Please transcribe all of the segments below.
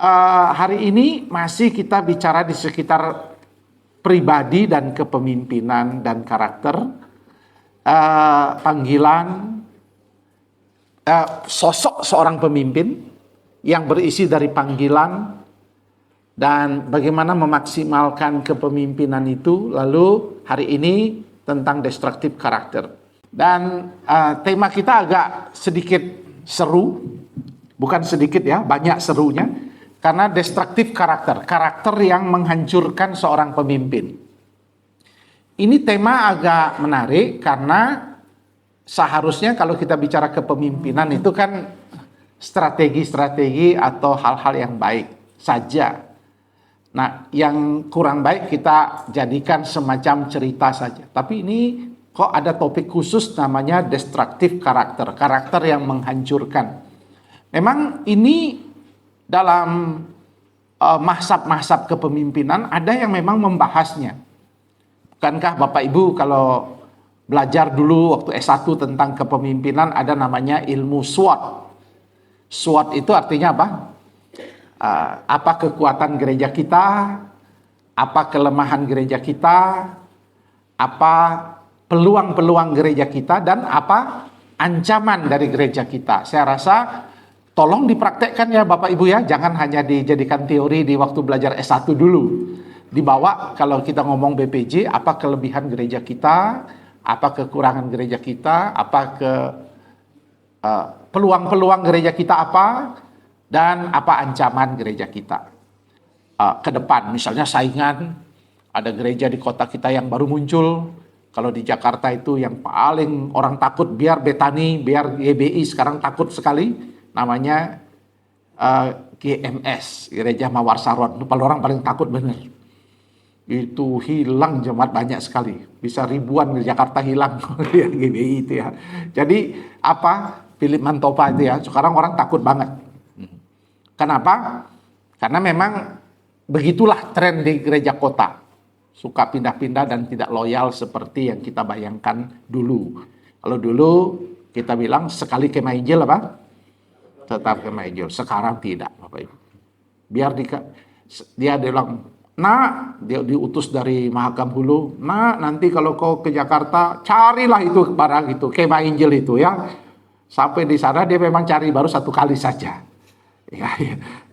Hari ini masih kita bicara di sekitar pribadi dan kepemimpinan dan karakter, panggilan, sosok seorang pemimpin yang berisi dari panggilan dan bagaimana memaksimalkan kepemimpinan itu. Lalu hari ini tentang destructive karakter. Dan tema kita agak sedikit seru, bukan sedikit ya, banyak serunya. Karena destruktif karakter yang menghancurkan seorang pemimpin. Ini tema agak menarik karena seharusnya kalau kita bicara kepemimpinan itu kan strategi-strategi atau hal-hal yang baik saja. Nah, yang kurang baik kita jadikan semacam cerita saja. Tapi ini kok ada topik khusus namanya destruktif karakter yang menghancurkan. Memang ini dalam mahsab-mahsab kepemimpinan ada yang memang membahasnya. Bukankah Bapak Ibu kalau belajar dulu waktu S1 tentang kepemimpinan ada namanya ilmu SWOT. SWOT itu artinya apa? Apa kekuatan gereja kita, apa kelemahan gereja kita, apa peluang-peluang gereja kita, dan apa ancaman dari gereja kita. Saya rasa tolong dipraktekkan ya Bapak Ibu ya, jangan hanya dijadikan teori di waktu belajar S1 dulu. Dibawa kalau kita ngomong BPJ, apa kelebihan gereja kita, apa kekurangan gereja kita, apa peluang-peluang gereja kita apa, dan apa ancaman gereja kita ke depan. Misalnya saingan, ada gereja di kota kita yang baru muncul. Kalau di Jakarta itu yang paling orang takut, biar Betani, biar GBI sekarang takut sekali, namanya GMS, Gereja Mawar Saron. Orang paling takut bener. Itu hilang jemaat banyak sekali, bisa ribuan di Jakarta hilang yang GBI itu ya. Jadi apa Philip Mantopa itu ya, sekarang orang takut banget. Kenapa? Karena memang begitulah tren di gereja kota, suka pindah-pindah dan tidak loyal seperti yang kita bayangkan dulu. Kalau dulu kita bilang sekali ke Maijil apa? Tetap ke Maijil. Sekarang tidak, Bapak Ibu. Biar dia bilang, nah, dia diutus dari Mahakam Hulu, nah nanti kalau kau ke Jakarta, carilah itu barang itu, kemah Injil itu ya. Sampai di sana dia memang cari baru satu kali saja. Ya.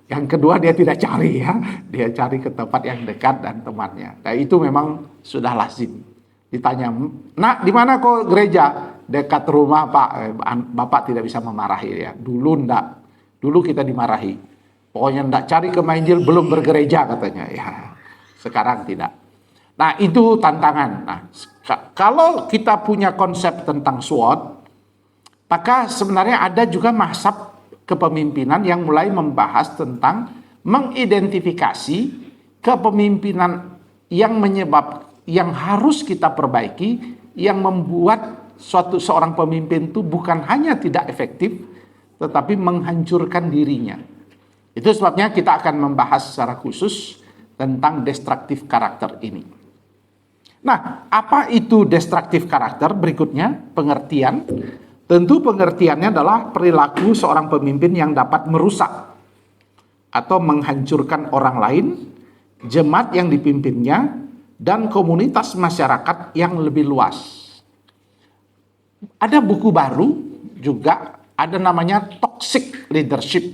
Yang kedua dia tidak cari ya, dia cari ke tempat yang dekat dan temannya. Nah itu memang sudah lazim. Ditanya, nak di mana kok gereja? Dekat rumah Pak. Bapak tidak bisa memarahi ya. Dulu enggak, dulu kita dimarahi. Pokoknya enggak cari ke Injil belum bergereja katanya ya. Sekarang tidak. Nah itu tantangan. Nah kalau kita punya konsep tentang SWOT, maka sebenarnya ada juga mahsab kepemimpinan yang mulai membahas tentang mengidentifikasi kepemimpinan yang harus kita perbaiki, yang membuat seorang pemimpin itu bukan hanya tidak efektif, tetapi menghancurkan dirinya. Itu sebabnya kita akan membahas secara khusus tentang destruktif karakter ini. Nah, apa itu destruktif karakter? Berikutnya, pengertian. Tentu pengertiannya adalah perilaku seorang pemimpin yang dapat merusak atau menghancurkan orang lain, jemaat yang dipimpinnya, dan komunitas masyarakat yang lebih luas. Ada buku baru juga, ada namanya toxic leadership,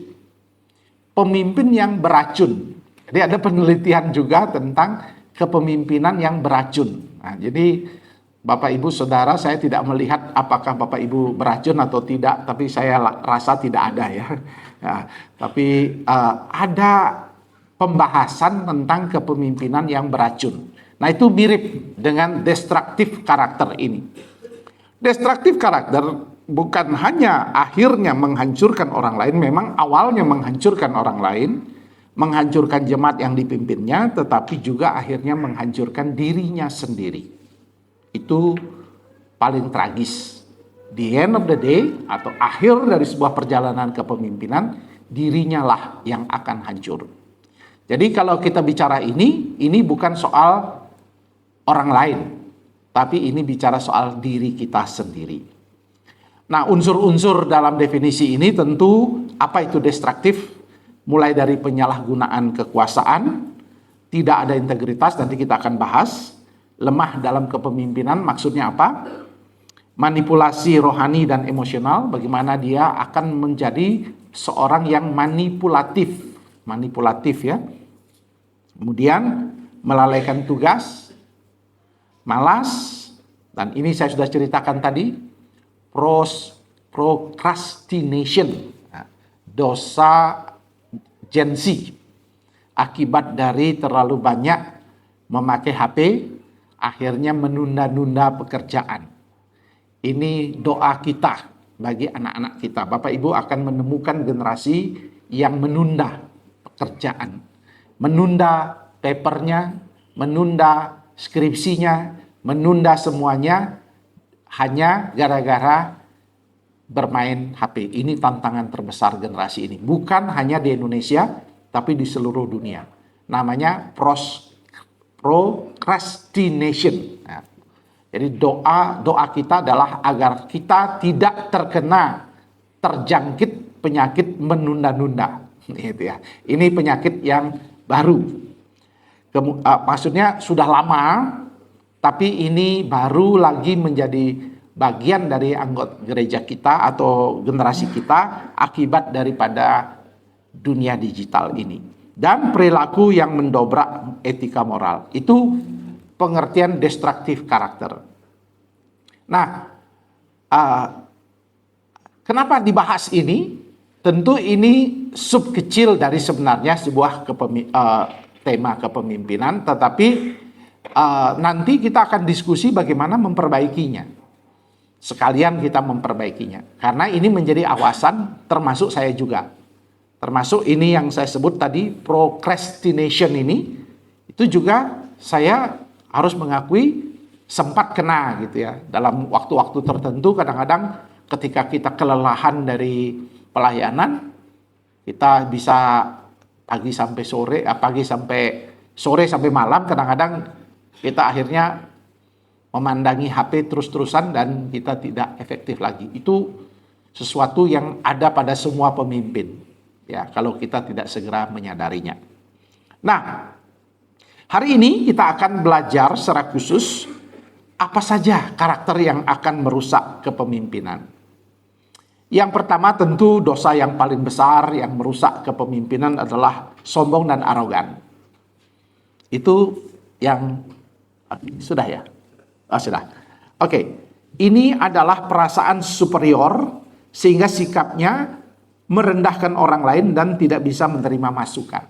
pemimpin yang beracun. Jadi ada penelitian juga tentang kepemimpinan yang beracun. Nah, jadi Bapak Ibu Saudara, saya tidak melihat apakah Bapak Ibu beracun atau tidak, tapi saya rasa tidak ada ya. Tapi ada pembahasan tentang kepemimpinan yang beracun. Nah itu mirip dengan destruktif karakter ini. Destruktif karakter bukan hanya akhirnya menghancurkan orang lain, memang awalnya menghancurkan orang lain, menghancurkan jemaat yang dipimpinnya, tetapi juga akhirnya menghancurkan dirinya sendiri. Itu paling tragis. The end of the day atau akhir dari sebuah perjalanan kepemimpinan, dirinya lah yang akan hancur. Jadi kalau kita bicara ini bukan soal orang lain, tapi ini bicara soal diri kita sendiri. Nah, unsur-unsur dalam definisi ini tentu apa itu destruktif? mulai dari penyalahgunaan kekuasaan, tidak ada integritas, nanti kita akan bahas. Lemah dalam kepemimpinan maksudnya apa? Manipulasi rohani dan emosional, bagaimana dia akan menjadi seorang yang manipulatif ya. Kemudian melalaikan tugas, malas, dan ini saya sudah ceritakan tadi, procrastination, dosa Gen Z, akibat dari terlalu banyak memakai HP, akhirnya menunda-nunda pekerjaan. Ini doa kita bagi anak-anak kita. Bapak Ibu akan menemukan generasi yang menunda pekerjaan, menunda papernya, menunda skripsinya, menunda semuanya hanya gara-gara bermain HP. Ini tantangan terbesar generasi ini. Bukan hanya di Indonesia, tapi di seluruh dunia. Namanya procrastination. Nah, jadi doa kita adalah agar kita tidak terjangkit penyakit menunda-nunda. Gitu ya. Ini penyakit yang baru. Maksudnya sudah lama, tapi ini baru lagi menjadi bagian dari anggota gereja kita atau generasi kita akibat daripada dunia digital ini. Dan perilaku yang mendobrak etika moral. Itu pengertian destruktif karakter. Nah, kenapa dibahas ini? Tentu ini sub kecil dari sebenarnya sebuah tema kepemimpinan, tetapi nanti kita akan diskusi bagaimana memperbaikinya. Sekalian kita memperbaikinya. Karena ini menjadi awasan termasuk saya juga. Termasuk ini yang saya sebut tadi, procrastination ini, itu juga saya harus mengakui sempat kena gitu ya. Dalam waktu-waktu tertentu kadang-kadang ketika kita kelelahan dari pelayanan, kita bisa pagi sampai sore sampai malam, kadang-kadang kita akhirnya memandangi HP terus-terusan dan kita tidak efektif lagi. Itu sesuatu yang ada pada semua pemimpin. Ya, kalau kita tidak segera menyadarinya. Nah, hari ini kita akan belajar secara khusus apa saja karakter yang akan merusak kepemimpinan. Yang pertama tentu dosa yang paling besar yang merusak kepemimpinan adalah sombong dan arogan. Itu yang sudah ya? Oh, sudah. Oke. Ini adalah perasaan superior sehingga sikapnya merendahkan orang lain dan tidak bisa menerima masukan.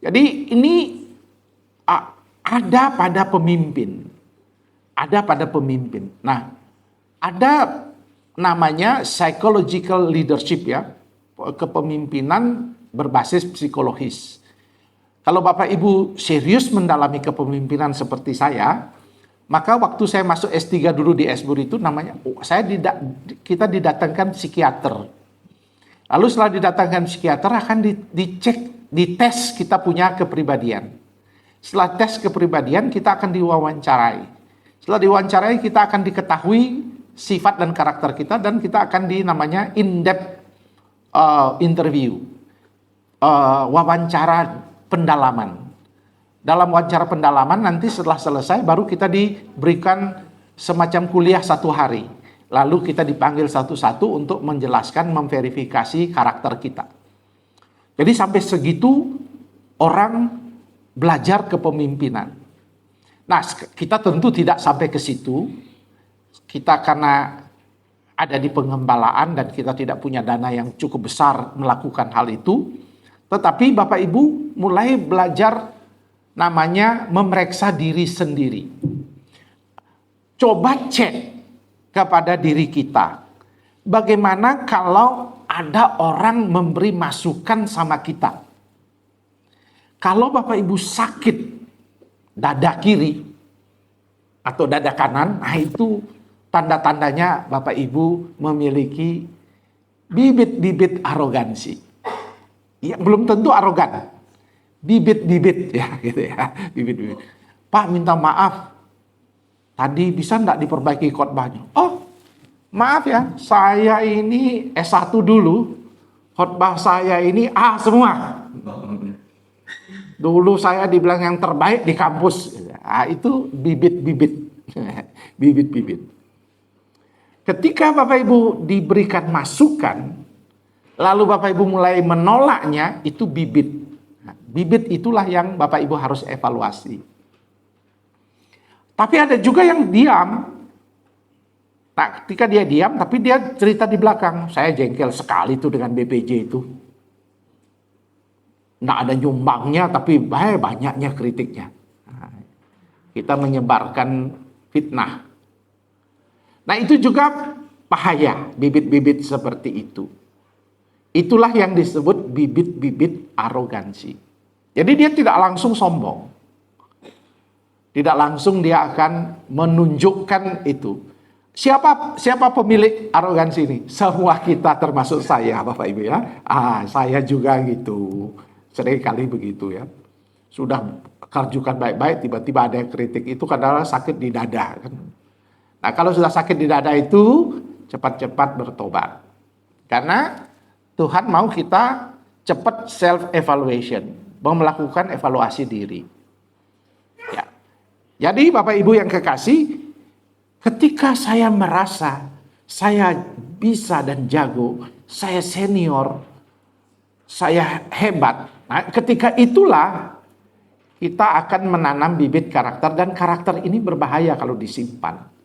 Jadi ini ada pada pemimpin. Ada pada pemimpin. Nah, ada namanya psychological leadership ya. Kepemimpinan berbasis psikologis. Kalau Bapak Ibu serius mendalami kepemimpinan seperti saya, maka waktu saya masuk S3 dulu di Esbur itu namanya kita didatangkan psikiater. Lalu setelah didatangkan psikiater akan dicek, dites kita punya kepribadian. Setelah tes kepribadian kita akan diwawancarai. Setelah diwawancarai kita akan diketahui sifat dan karakter kita dan kita akan namanya in-depth interview. Wawancara pendalaman. Dalam wawancara pendalaman nanti setelah selesai baru kita diberikan semacam kuliah 1 hari. Lalu kita dipanggil satu-satu untuk menjelaskan, memverifikasi karakter kita. Jadi sampai segitu orang belajar kepemimpinan. Nah, kita tentu tidak sampai ke situ. Kita karena ada di pengembalaan dan kita tidak punya dana yang cukup besar melakukan hal itu. Tetapi Bapak Ibu mulai belajar namanya memeriksa diri sendiri. Coba cek kepada diri kita. Bagaimana kalau ada orang memberi masukan sama kita? Kalau Bapak Ibu sakit dada kiri atau dada kanan, nah itu tanda-tandanya Bapak Ibu memiliki bibit-bibit arogansi. Ya, belum tentu arogan. Bibit-bibit ya gitu ya, bibit-bibit. Pak minta maaf. Tadi bisa enggak diperbaiki khotbahnya? Oh, maaf ya, saya ini S1 dulu, Khotbah saya ini A semua. Dulu saya dibilang yang terbaik di kampus. Itu bibit-bibit. Bibit-bibit. Ketika Bapak Ibu diberikan masukan, lalu Bapak Ibu mulai menolaknya, itu bibit. Bibit itulah yang Bapak Ibu harus evaluasi. Tapi ada juga yang diam. Nah, ketika dia diam, tapi dia cerita di belakang, saya jengkel sekali tuh dengan BPJ itu. Nggak ada nyumbangnya, tapi banyaknya kritiknya. Nah, kita menyebarkan fitnah. Nah, itu juga bahaya, bibit-bibit seperti itu. Itulah yang disebut bibit-bibit arogansi. Jadi dia tidak langsung sombong. Tidak langsung dia akan menunjukkan itu. Siapa pemilik arogansi ini? Semua kita, termasuk saya, Bapak Ibu ya. Saya juga gitu. Seringkali begitu ya. Sudah kerjakan baik-baik, tiba-tiba ada yang kritik. Itu kadang-kadang sakit di dada kan. Nah, kalau sudah sakit di dada itu, cepat-cepat bertobat. Karena Tuhan mau kita cepat self-evaluation, mau melakukan evaluasi diri. Ya. Jadi Bapak Ibu yang kekasih, ketika saya merasa saya bisa dan jago, saya senior, saya hebat. Nah, ketika itulah kita akan menanam bibit karakter, dan karakter ini berbahaya kalau disimpan.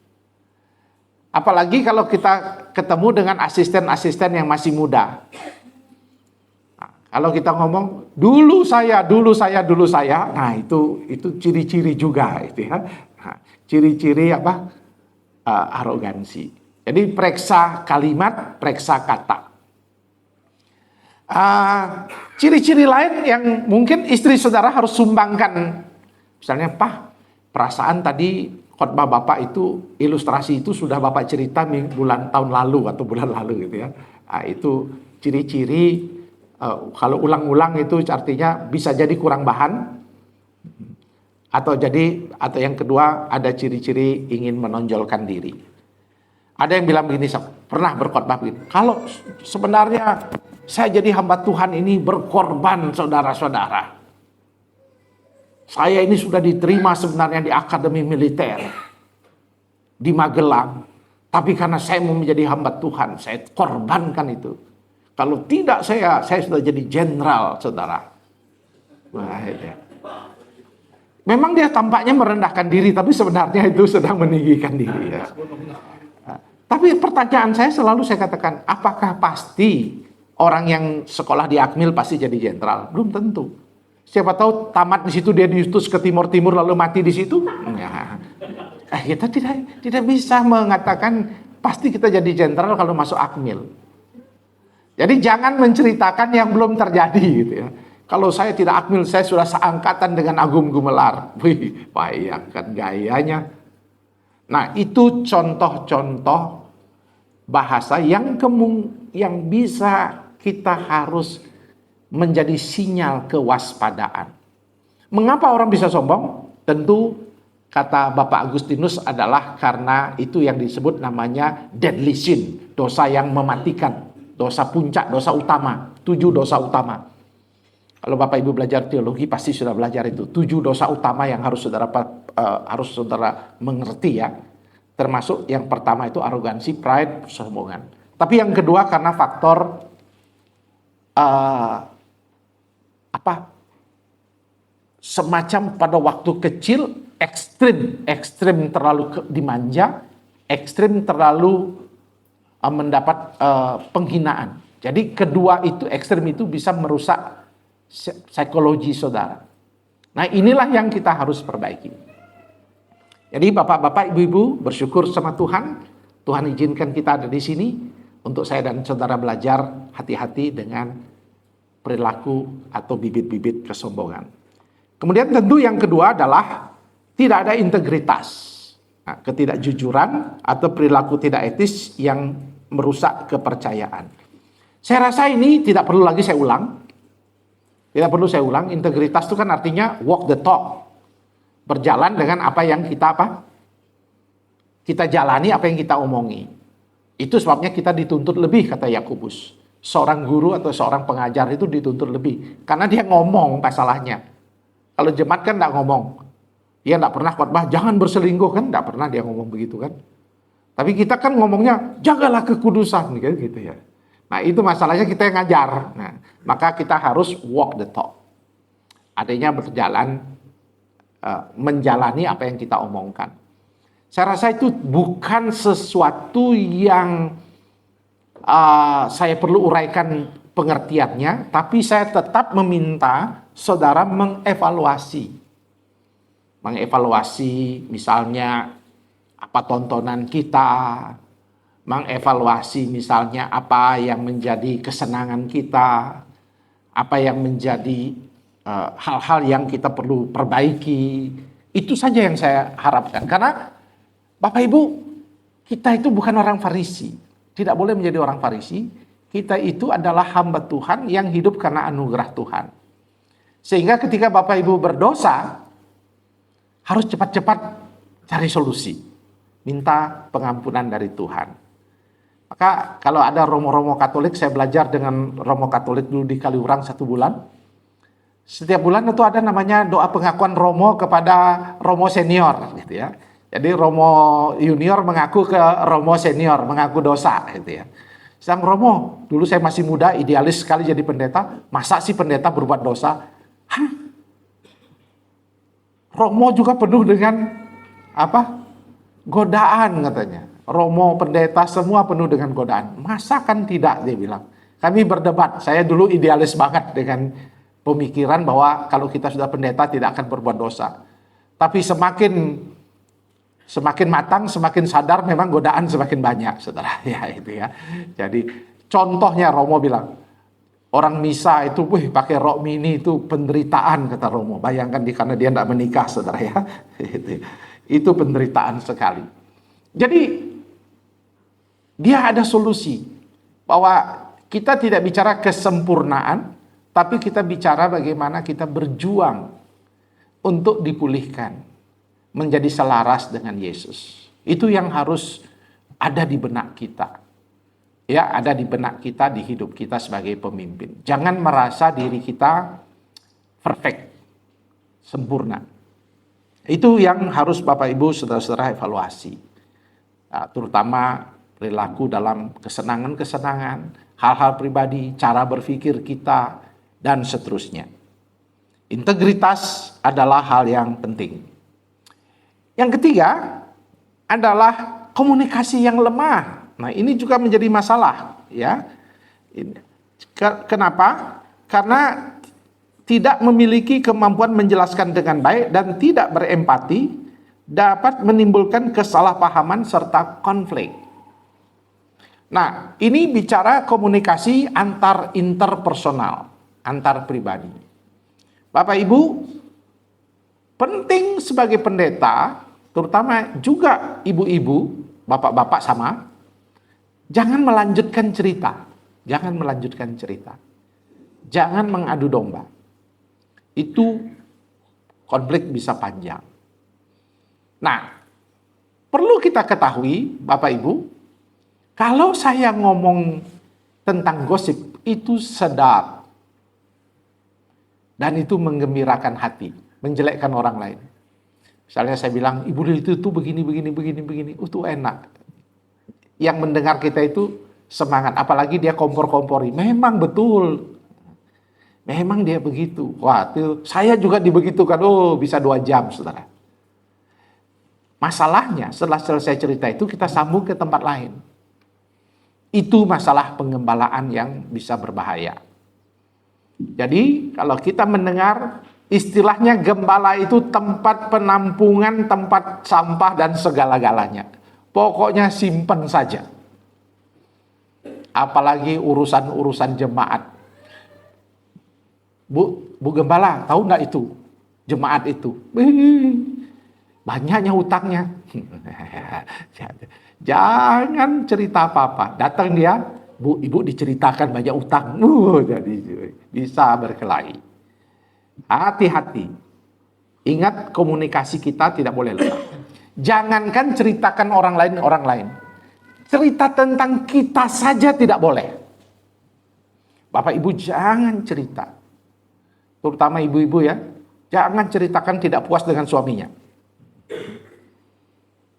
Apalagi kalau kita ketemu dengan asisten-asisten yang masih muda. Nah, kalau kita ngomong dulu saya, nah itu ciri-ciri juga itu ya. Nah, ciri-ciri apa? Arogansi. Jadi periksa kalimat, periksa kata. Ciri-ciri lain yang mungkin istri saudara harus sumbangkan. Misalnya, Pak, perasaan tadi khotbah Bapak itu, ilustrasi itu sudah Bapak cerita tahun lalu atau bulan lalu gitu ya. Itu ciri-ciri, kalau ulang-ulang itu artinya bisa jadi kurang bahan. Atau yang kedua, ada ciri-ciri ingin menonjolkan diri. Ada yang bilang begini, pernah berkhotbah begini, kalau sebenarnya saya jadi hamba Tuhan ini berkorban, saudara-saudara. Saya ini sudah diterima sebenarnya di Akademi Militer di Magelang, tapi karena saya mau menjadi hamba Tuhan, saya korbankan itu. Kalau tidak saya sudah jadi jenderal, saudara. Wah, ya. Memang dia tampaknya merendahkan diri, tapi sebenarnya itu sedang meninggikan diri. Ya. Tapi pertanyaan saya katakan, apakah pasti orang yang sekolah di Akmil pasti jadi jenderal? Belum tentu. Siapa tahu tamat di situ dia diutus ke Timur lalu mati di situ. Ya. Kita tidak bisa mengatakan pasti kita jadi jenderal kalau masuk Akmil. Jadi jangan menceritakan yang belum terjadi gitu ya. Kalau saya tidak Akmil, saya sudah seangkatan dengan Agung Gumelar. Wih, bayangkan gayanya. Nah, itu contoh-contoh bahasa yang bisa kita harus menjadi sinyal kewaspadaan. Mengapa orang bisa sombong? Tentu kata Bapak Agustinus adalah karena itu yang disebut namanya deadly sin, dosa yang mematikan, dosa puncak, dosa utama, 7 dosa utama. Kalau Bapak Ibu belajar teologi pasti sudah belajar itu. 7 dosa utama yang harus saudara mengerti ya. Termasuk yang pertama itu arogansi, pride, kesombongan. Tapi yang kedua karena faktor semacam pada waktu kecil ekstrim terlalu dimanja, ekstrim terlalu mendapat penghinaan. Jadi kedua itu, ekstrim itu bisa merusak psikologi saudara. Nah, inilah yang kita harus perbaiki. Jadi bapak-bapak, ibu-ibu, bersyukur sama Tuhan. Tuhan izinkan kita ada di sini untuk saya dan saudara belajar hati-hati dengan perilaku atau bibit-bibit kesombongan. Kemudian tentu yang kedua adalah tidak ada integritas. Nah, ketidakjujuran atau perilaku tidak etis yang merusak kepercayaan. Saya rasa ini tidak perlu lagi saya ulang. Tidak perlu saya ulang, integritas itu kan artinya walk the talk. Berjalan dengan apa yang kita jalani, apa yang kita omongi. Itu sebabnya kita dituntut lebih, kata Yakobus. Seorang guru atau seorang pengajar itu dituntut lebih. Karena dia ngomong masalahnya. Kalau jemaat kan nggak ngomong. Dia nggak pernah khotbah, jangan berselingkuh kan. Nggak pernah dia ngomong begitu kan. Tapi kita kan ngomongnya, jagalah kekudusan. Gitu ya. Nah itu masalahnya kita yang ngajar. Nah, maka kita harus walk the talk. Artinya berjalan, menjalani apa yang kita omongkan. Saya rasa itu bukan sesuatu yang saya perlu uraikan pengertiannya, tapi saya tetap meminta saudara mengevaluasi. Mengevaluasi misalnya apa tontonan kita, mengevaluasi misalnya apa yang menjadi kesenangan kita, apa yang menjadi hal-hal yang kita perlu perbaiki. Itu saja yang saya harapkan. Karena Bapak Ibu, kita itu bukan orang Farisi. Tidak boleh menjadi orang Farisi. Kita itu adalah hamba Tuhan yang hidup karena anugerah Tuhan. Sehingga ketika Bapak Ibu berdosa, harus cepat-cepat cari solusi. Minta pengampunan dari Tuhan. Maka kalau ada romo-romo Katolik, saya belajar dengan romo Katolik dulu di Kaliurang 1 bulan. Setiap bulan itu ada namanya doa pengakuan romo kepada romo senior gitu ya. Jadi romo junior mengaku ke romo senior, mengaku dosa gitu ya. Sang romo, dulu saya masih muda, idealis sekali jadi pendeta. Masa sih pendeta berbuat dosa? Hah? Romo juga penuh dengan apa? Godaan katanya. Romo, pendeta semua penuh dengan godaan. Masa kan tidak, dia bilang. Kami berdebat. Saya dulu idealis banget dengan pemikiran bahwa kalau kita sudah pendeta tidak akan berbuat dosa. Tapi semakin matang, semakin sadar memang godaan semakin banyak, saudara. Ya itu ya. Jadi contohnya Romo bilang, orang misa itu, pakai rok mini itu penderitaan kata Romo. Bayangkan karena dia tidak menikah, saudara ya. Itu penderitaan sekali. Jadi dia ada solusi bahwa kita tidak bicara kesempurnaan, tapi kita bicara bagaimana kita berjuang untuk dipulihkan, menjadi selaras dengan Yesus. Itu yang harus ada di benak kita. Ya, ada di benak kita, di hidup kita sebagai pemimpin. Jangan merasa diri kita perfect, sempurna. Itu yang harus Bapak Ibu saudara-saudara evaluasi. Nah, terutama perilaku dalam kesenangan-kesenangan, hal-hal pribadi, cara berpikir kita, dan seterusnya. Integritas adalah hal yang penting. Yang ketiga adalah komunikasi yang lemah. Nah, ini juga menjadi masalah, ya. Kenapa? Karena tidak memiliki kemampuan menjelaskan dengan baik dan tidak berempati dapat menimbulkan kesalahpahaman serta konflik. Nah, ini bicara komunikasi antar interpersonal, antar pribadi. Bapak Ibu, penting sebagai pendeta, terutama juga ibu-ibu, bapak-bapak sama, jangan melanjutkan cerita. Jangan melanjutkan cerita. Jangan mengadu domba. Itu konflik bisa panjang. Nah, perlu kita ketahui, Bapak Ibu, kalau saya ngomong tentang gosip, itu sedap. Dan itu menggembirakan hati, menjelekkan orang lain. Misalnya saya bilang, ibu itu begini, itu enak. Yang mendengar kita itu semangat, apalagi dia kompor-kompori. Memang betul. Memang dia begitu. Wah, itu saya juga dibegitukan. Oh, bisa 2 jam, saudara. Masalahnya, setelah selesai cerita itu, kita sambung ke tempat lain. Itu masalah pengembalaan yang bisa berbahaya. Jadi, kalau kita mendengar, istilahnya gembala itu tempat penampungan, tempat sampah, dan segala-galanya. Pokoknya simpen saja. Apalagi urusan-urusan jemaat. Bu Gembala, tahu nggak itu? Jemaat itu. Banyaknya utangnya. Jangan cerita apa-apa. Datang dia, Bu, ibu diceritakan banyak utang. Jadi bisa berkelahi. Hati-hati. Ingat, komunikasi kita tidak boleh lemah. Jangankan ceritakan orang lain. Cerita tentang kita saja tidak boleh. Bapak Ibu jangan cerita. Terutama ibu-ibu ya. Jangan ceritakan tidak puas dengan suaminya.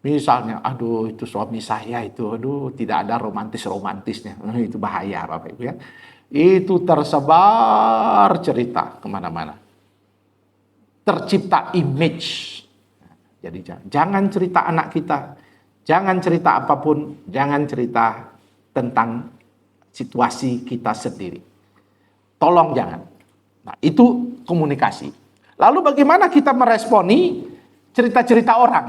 Misalnya, aduh itu suami saya itu, aduh tidak ada romantis-romantisnya. Itu bahaya Bapak Ibu ya. Itu tersebar cerita kemana-mana. Tercipta image. Jadi jangan cerita anak kita. Jangan cerita apapun. Jangan cerita tentang situasi kita sendiri. Tolong jangan. Nah itu komunikasi. Lalu bagaimana kita meresponi cerita-cerita orang?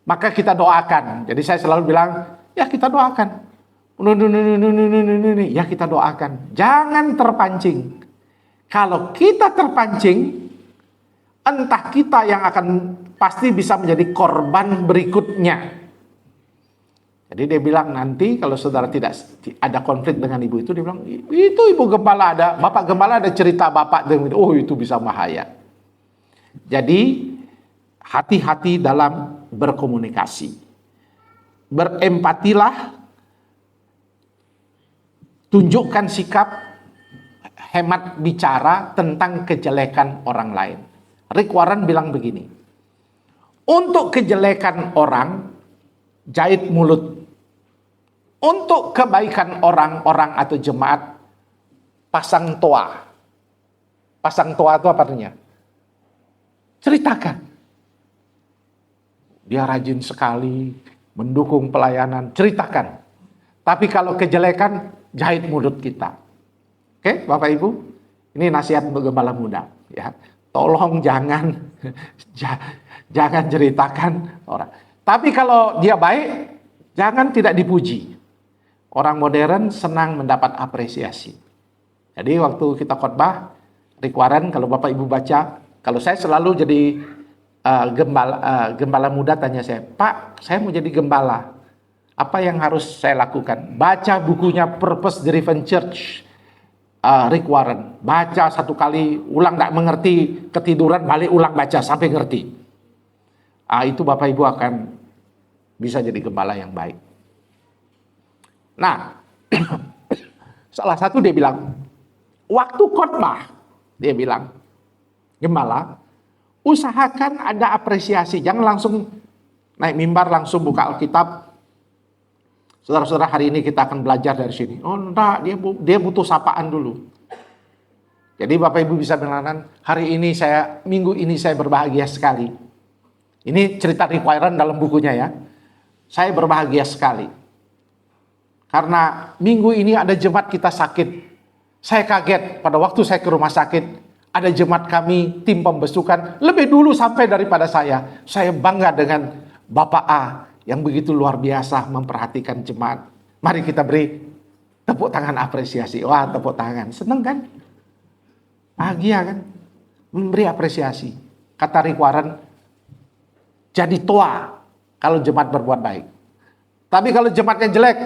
Maka kita doakan. Jadi saya selalu bilang, ya kita doakan. Ya kita doakan. Jangan terpancing. Kalau kita terpancing, entah kita yang akan pasti bisa menjadi korban berikutnya. Jadi dia bilang nanti kalau saudara tidak ada konflik dengan ibu itu, dia bilang, itu ibu gembala ada, bapak gembala ada cerita bapak. Oh itu bisa bahaya. Jadi hati-hati dalam berkomunikasi. Berempatilah, tunjukkan sikap hemat bicara tentang kejelekan orang lain. Rick Warren bilang begini, untuk kejelekan orang, jahit mulut. Untuk kebaikan orang-orang atau jemaat, pasang toa. Pasang toa itu apa artinya? Ceritakan. Dia rajin sekali, mendukung pelayanan, ceritakan. Tapi kalau kejelekan, jahit mulut kita. Oke, Bapak Ibu, ini nasihat untuk gembala muda. Ya, tolong jangan ceritakan orang. Tapi kalau dia baik, jangan tidak dipuji. Orang modern senang mendapat apresiasi. Jadi waktu kita khotbah, Rick Warren, kalau Bapak Ibu baca, kalau saya selalu jadi gembala muda tanya saya, Pak, saya mau jadi gembala. Apa yang harus saya lakukan? Baca bukunya Purpose Driven Church, Rick Warren. Baca satu kali, ulang nggak mengerti, ketiduran, balik ulang baca sampai ngerti. Itu Bapak Ibu akan bisa jadi gembala yang baik. Nah, salah satu dia bilang, waktu khotbah, dia bilang, gembala, usahakan ada apresiasi. Jangan langsung naik mimbar, langsung buka Alkitab. Saudara-saudara, hari ini kita akan belajar dari sini. Oh enggak, dia butuh sapaan dulu. Jadi Bapak Ibu bisa bilang, minggu ini saya berbahagia sekali. Ini cerita Rick Warren dalam bukunya ya. Saya berbahagia sekali. Karena minggu ini ada jemaat kita sakit. Saya kaget pada waktu saya ke rumah sakit. Ada jemaat kami, tim pembesukan, lebih dulu sampai daripada saya. Saya bangga dengan Bapak A yang begitu luar biasa memperhatikan jemaat. Mari kita beri tepuk tangan apresiasi. Wah, tepuk tangan. Seneng kan? Bahagia kan? Memberi apresiasi. Kata Rick Warren, jadi toa kalau jemaat berbuat baik. Tapi kalau jemaatnya jelek,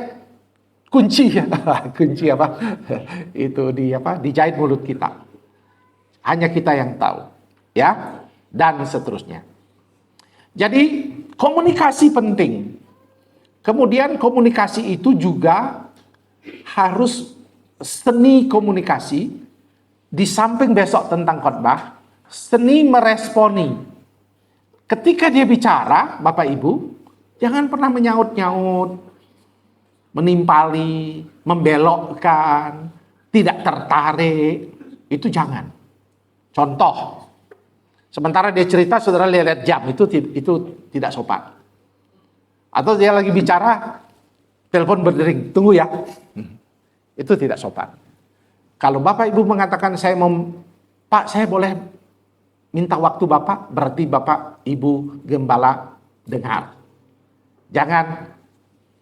kunci apa? Itu dijahit mulut kita. Hanya kita yang tahu, ya, dan seterusnya. Jadi komunikasi penting. Kemudian komunikasi itu juga harus seni komunikasi. Di samping besok tentang khotbah, seni meresponi. Ketika dia bicara, Bapak Ibu, jangan pernah menyaut-nyaut, menimpali, membelokkan, tidak tertarik. Itu jangan. Contoh, sementara dia cerita, saudara lihat jam, itu tidak sopan. Atau dia lagi bicara, telepon berdering, tunggu ya. Itu tidak sopan. Kalau Bapak Ibu mengatakan, Pak, saya boleh minta waktu Bapak, berarti Bapak Ibu gembala dengar. Jangan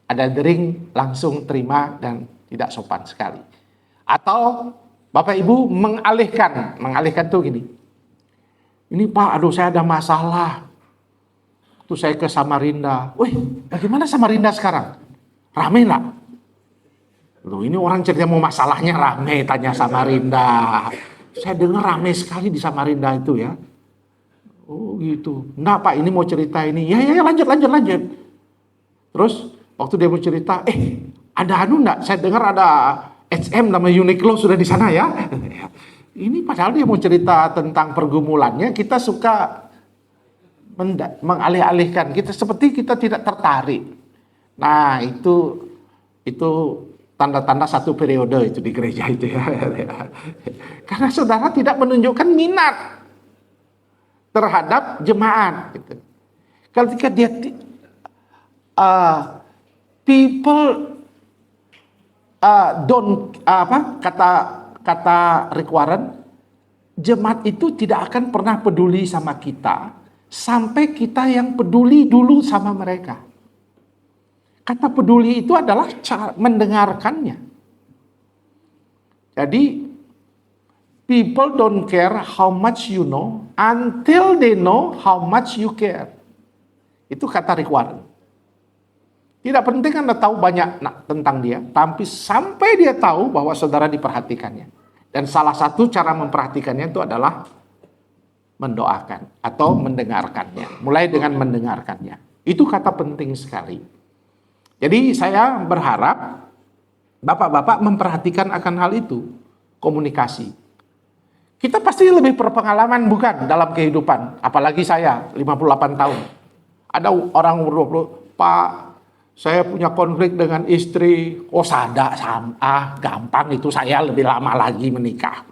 ada dering, langsung terima dan tidak sopan sekali. Atau Bapak Ibu mengalihkan tuh gini. Ini Pak, aduh saya ada masalah. Tuh saya ke Samarinda. Wih, bagaimana Samarinda sekarang? Rame nggak? Loh, ini orang cerita mau masalahnya rame, tanya Samarinda. Saya dengar rame sekali di Samarinda itu ya. Oh gitu. Enggak Pak, ini mau cerita ini. Ya lanjut. Terus waktu dia mau cerita, ada enggak? Saya dengar ada H&M nama Uniqlo sudah di sana ya. Ini padahal dia mau cerita tentang pergumulannya, kita suka mengalih-alihkan. Kita seperti kita tidak tertarik. Nah, itu tanda-tanda satu periode itu di gereja itu ya. Karena saudara tidak menunjukkan minat terhadap jemaat. Gitu. Ketika dia people don't kata Rick Warren, jemaat itu tidak akan pernah peduli sama kita sampai kita yang peduli dulu sama mereka. Kata peduli itu adalah cara mendengarkannya. Jadi people don't care how much you know until they know how much you care. Itu kata Rick Warren. Tidak penting Anda tahu banyak tentang dia, tapi sampai dia tahu bahwa saudara diperhatikannya. Dan salah satu cara memperhatikannya itu adalah mendoakan atau mendengarkannya. Mulai dengan mendengarkannya. Itu kata penting sekali. Jadi saya berharap bapak-bapak memperhatikan akan hal itu. Komunikasi. Kita pasti lebih berpengalaman bukan dalam kehidupan. Apalagi saya 58 tahun. Ada orang umur 20, Pak, saya punya konflik dengan istri. Oh gampang itu, saya lebih lama lagi menikah.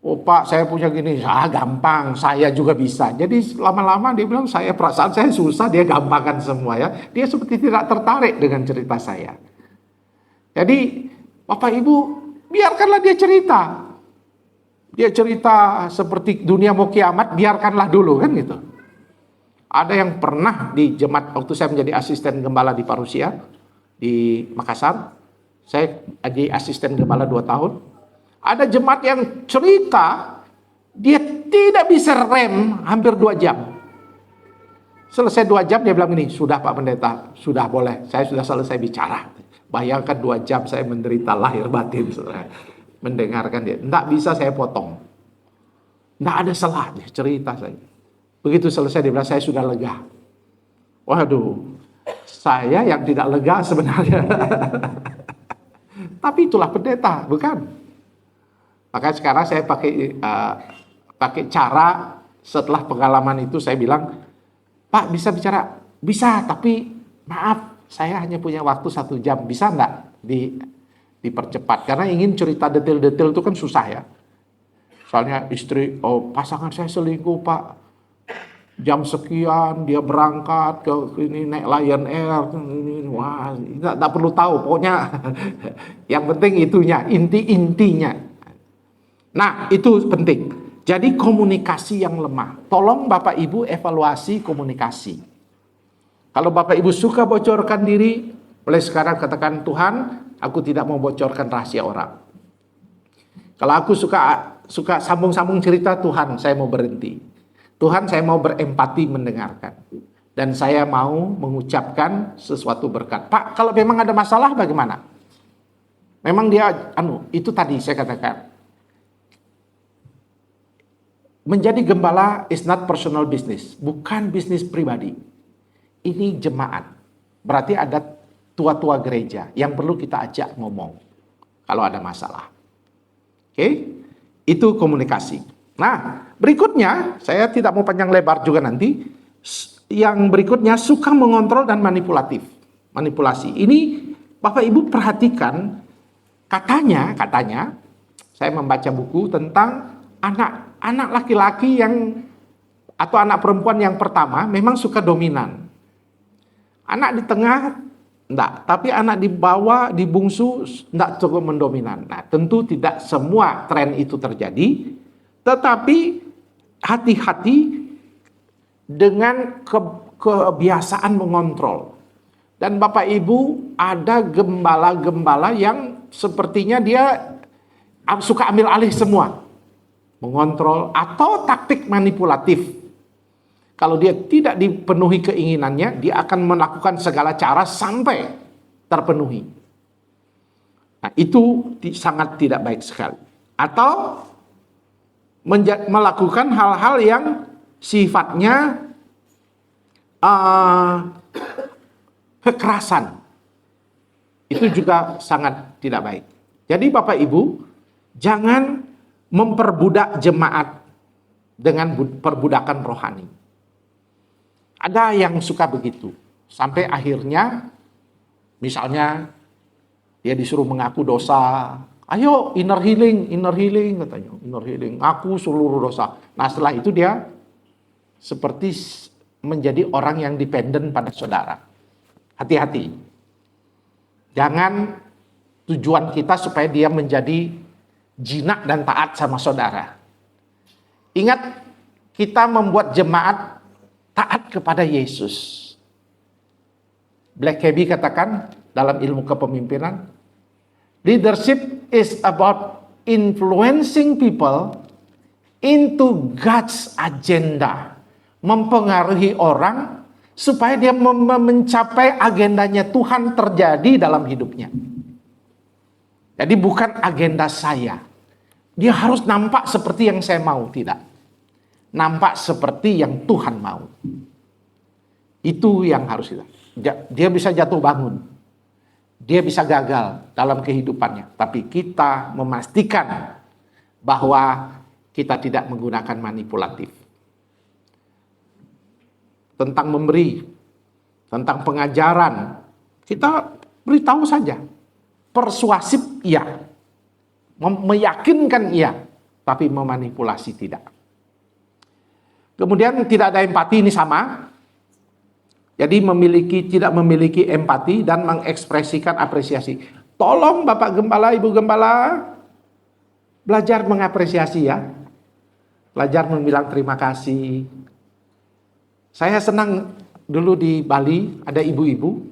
Oh Pak, saya punya gini, gampang, saya juga bisa. Jadi lama-lama dia bilang, perasaan saya susah, dia gampangkan semua ya. Dia seperti tidak tertarik dengan cerita saya. Jadi Bapak Ibu, biarkanlah dia cerita. Dia cerita seperti dunia mau kiamat, biarkanlah dulu kan gitu. Ada yang pernah di jemaat waktu saya menjadi asisten gembala di Parusia di Makassar. Saya jadi asisten gembala 2 tahun. Ada jemaat yang cerita dia tidak bisa rem hampir 2 jam. Selesai 2 jam dia bilang ini, sudah Pak Pendeta, sudah boleh, saya sudah selesai bicara. Bayangkan 2 jam saya menderita lahir batin, saudara. Mendengarkan dia, tidak bisa saya potong. Tidak ada salah dia cerita saya. Begitu selesai dia bilang saya sudah lega. Waduh, saya yang tidak lega sebenarnya. Tapi itulah pendeta, bukan? Makanya sekarang saya pakai cara setelah pengalaman itu saya bilang, Pak bisa bicara? Bisa, tapi maaf saya hanya punya waktu 1 jam. Bisa enggak dipercepat? Karena ingin cerita detail-detail itu kan susah ya. Soalnya istri, pasangan saya selingkuh Pak. Jam sekian dia berangkat ke ini naik Lion Air, wah, tidak perlu tahu, pokoknya yang penting itunya, intinya. Nah, itu penting. Jadi komunikasi yang lemah. Tolong Bapak Ibu evaluasi komunikasi. Kalau Bapak Ibu suka bocorkan diri, mulai sekarang katakan, Tuhan, aku tidak mau bocorkan rahasia orang. Kalau aku suka sambung-sambung cerita, Tuhan, saya mau berhenti. Tuhan, saya mau berempati mendengarkan. Dan saya mau mengucapkan sesuatu berkat. Pak, kalau memang ada masalah bagaimana? Memang dia, itu tadi saya katakan. Menjadi gembala is not personal business. Bukan bisnis pribadi. Ini jemaat. Berarti ada tua-tua gereja yang perlu kita ajak ngomong. Kalau ada masalah. Oke? Itu komunikasi. Nah, berikutnya, saya tidak mau panjang lebar juga nanti. Yang berikutnya, suka mengontrol dan manipulasi. Ini Bapak Ibu perhatikan, katanya, saya membaca buku tentang anak laki-laki atau anak perempuan yang pertama memang suka dominan. Anak di tengah, enggak. Tapi anak di bawah, di bungsu, enggak cukup mendominan. Nah, tentu tidak semua tren itu terjadi. Tetapi hati-hati dengan kebiasaan mengontrol. Dan Bapak Ibu ada gembala-gembala yang sepertinya dia suka ambil alih semua. Mengontrol atau taktik manipulatif. Kalau dia tidak dipenuhi keinginannya, dia akan melakukan segala cara sampai terpenuhi. Nah, itu sangat tidak baik sekali. Atau melakukan hal-hal yang sifatnya kekerasan. Itu juga sangat tidak baik. Jadi Bapak Ibu, jangan memperbudak jemaat dengan perbudakan rohani. Ada yang suka begitu. Sampai akhirnya, misalnya dia disuruh mengaku dosa. Ayo inner healing katanya. Inner healing, ngaku seluruh dosa. Nah setelah itu dia seperti menjadi orang yang dependen pada saudara. Hati-hati. Jangan tujuan kita supaya dia menjadi jinak dan taat sama saudara. Ingat, kita membuat jemaat taat kepada Yesus. Black Hebby katakan dalam ilmu kepemimpinan, leadership is about influencing people into God's agenda. Mempengaruhi orang supaya dia mencapai agendanya Tuhan terjadi dalam hidupnya. Jadi bukan agenda saya. Dia harus nampak seperti yang saya mau, tidak. Nampak seperti yang Tuhan mau. Itu yang harus kita. Dia bisa jatuh bangun. Dia bisa gagal dalam kehidupannya. Tapi kita memastikan bahwa kita tidak menggunakan manipulatif. Tentang memberi, tentang pengajaran, kita beritahu saja. Persuasif iya. Meyakinkan iya. Tapi memanipulasi tidak. Kemudian tidak ada empati, ini sama. Jadi tidak memiliki empati dan mengekspresikan apresiasi. Tolong Bapak Gembala, Ibu Gembala, belajar mengapresiasi ya. Belajar membilang terima kasih. Saya senang dulu di Bali, ada ibu-ibu.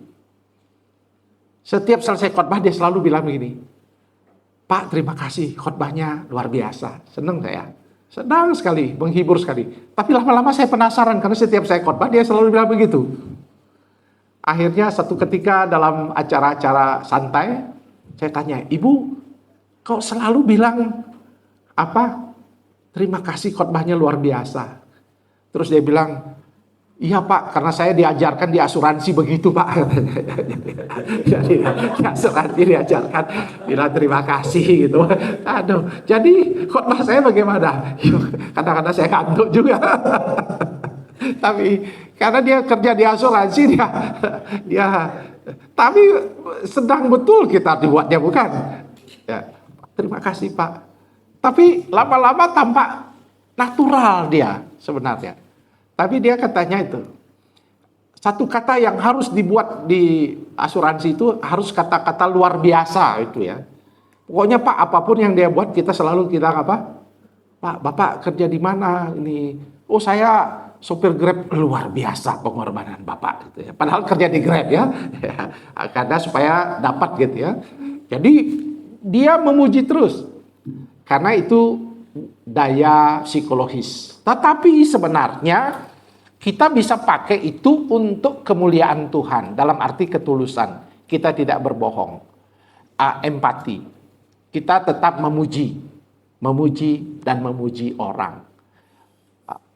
Setiap selesai khotbah dia selalu bilang begini, Pak terima kasih, khotbahnya luar biasa. Senang saya. Senang sekali, menghibur sekali. Tapi lama-lama saya penasaran, karena setiap saya khotbah dia selalu bilang begitu. Akhirnya satu ketika dalam acara-acara santai, saya tanya, Ibu, kok selalu bilang apa? Terima kasih, khotbahnya luar biasa. Terus dia bilang, iya Pak, karena saya diajarkan di asuransi begitu Pak. Jadi di asuransi diajarkan bilang terima kasih gitu. Aduh, jadi khotbah saya bagaimana? Kadang-kadang saya kantuk juga. Tapi karena dia kerja di asuransi dia tapi sedang betul kita dibuatnya bukan? Ya, terima kasih Pak. Tapi lama-lama tampak natural dia sebenarnya. Tapi dia katanya itu, satu kata yang harus dibuat di asuransi itu harus kata-kata luar biasa itu ya. Pokoknya Pak, apapun yang dia buat kita selalu apa? Pak, Bapak kerja di mana ini? Oh saya sopir Grab, luar biasa pengorbanan Bapak gitu ya. Padahal kerja di Grab ya. Karena supaya dapat gitu ya. Jadi dia memuji terus. Karena itu daya psikologis. Tetapi sebenarnya kita bisa pakai itu untuk kemuliaan Tuhan. Dalam arti ketulusan. Kita tidak berbohong. Empati. Kita tetap memuji. Memuji dan memuji orang.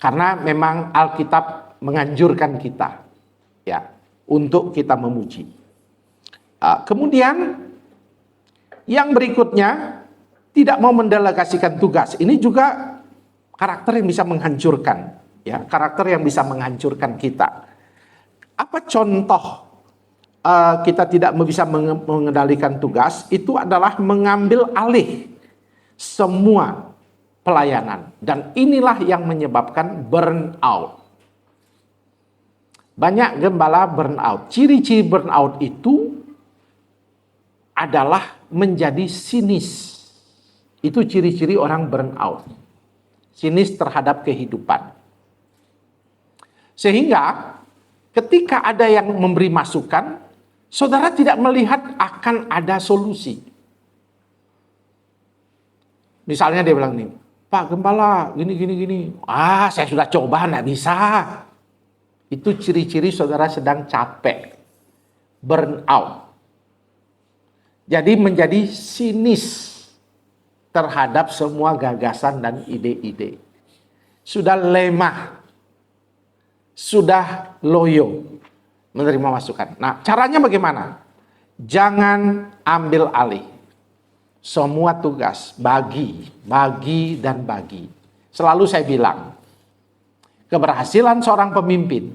Karena memang Alkitab menganjurkan kita. Ya, untuk kita memuji. Kemudian yang berikutnya, tidak mau mendelegasikan tugas. Ini juga karakter yang bisa menghancurkan, ya, karakter yang bisa menghancurkan kita. Apa contoh kita tidak bisa mengendalikan tugas? Itu adalah mengambil alih semua pelayanan, dan inilah yang menyebabkan burnout. Banyak gembala burnout. Ciri-ciri burnout itu adalah menjadi sinis. Itu ciri-ciri orang burnout. Sinis terhadap kehidupan. Sehingga ketika ada yang memberi masukan, saudara tidak melihat akan ada solusi. Misalnya dia bilang nih, Pak Gembala, gini. Saya sudah coba, nggak bisa. Itu ciri-ciri saudara sedang capek. Burnout. Jadi menjadi sinis terhadap semua gagasan dan ide-ide. Sudah lemah. Sudah loyo menerima masukan. Nah, caranya bagaimana? Jangan ambil alih. Semua tugas bagi, dan bagi. Selalu saya bilang, keberhasilan seorang pemimpin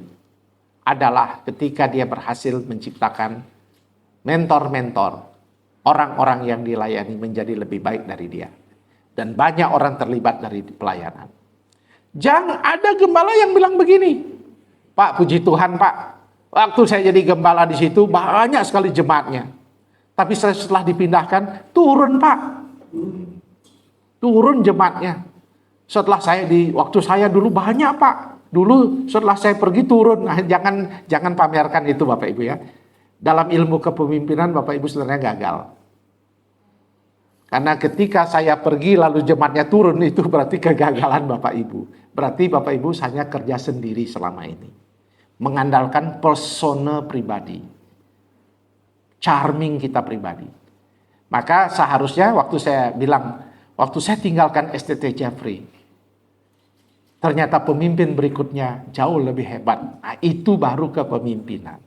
adalah ketika dia berhasil menciptakan mentor-mentor, orang-orang yang dilayani menjadi lebih baik dari dia. Dan banyak orang terlibat dari pelayanan. Jangan ada gembala yang bilang begini, Pak, puji Tuhan Pak, waktu saya jadi gembala di situ banyak sekali jemaatnya. Tapi setelah dipindahkan, turun Pak. Turun jemaatnya. Waktu saya dulu banyak Pak. Dulu setelah saya pergi turun. Nah, jangan pamerkan itu Bapak Ibu ya. Dalam ilmu kepemimpinan Bapak Ibu sebenarnya gagal. Karena ketika saya pergi lalu jemaatnya turun, itu berarti kegagalan Bapak Ibu. Berarti Bapak Ibu hanya kerja sendiri selama ini. Mengandalkan persona pribadi. Charming kita pribadi. Maka seharusnya waktu saya tinggalkan STT Jeffrey, ternyata pemimpin berikutnya jauh lebih hebat. Nah, itu baru kepemimpinan.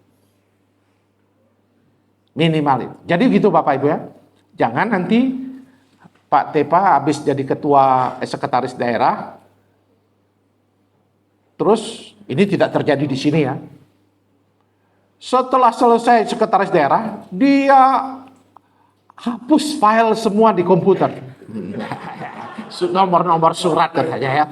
Minimal itu. Jadi gitu Bapak Ibu ya. Jangan nanti Pak Tepa habis jadi ketua sekretaris daerah, terus ini tidak terjadi di sini ya. Setelah selesai sekretaris daerah, dia hapus file semua di komputer. Nomor-nomor surat katanya ya.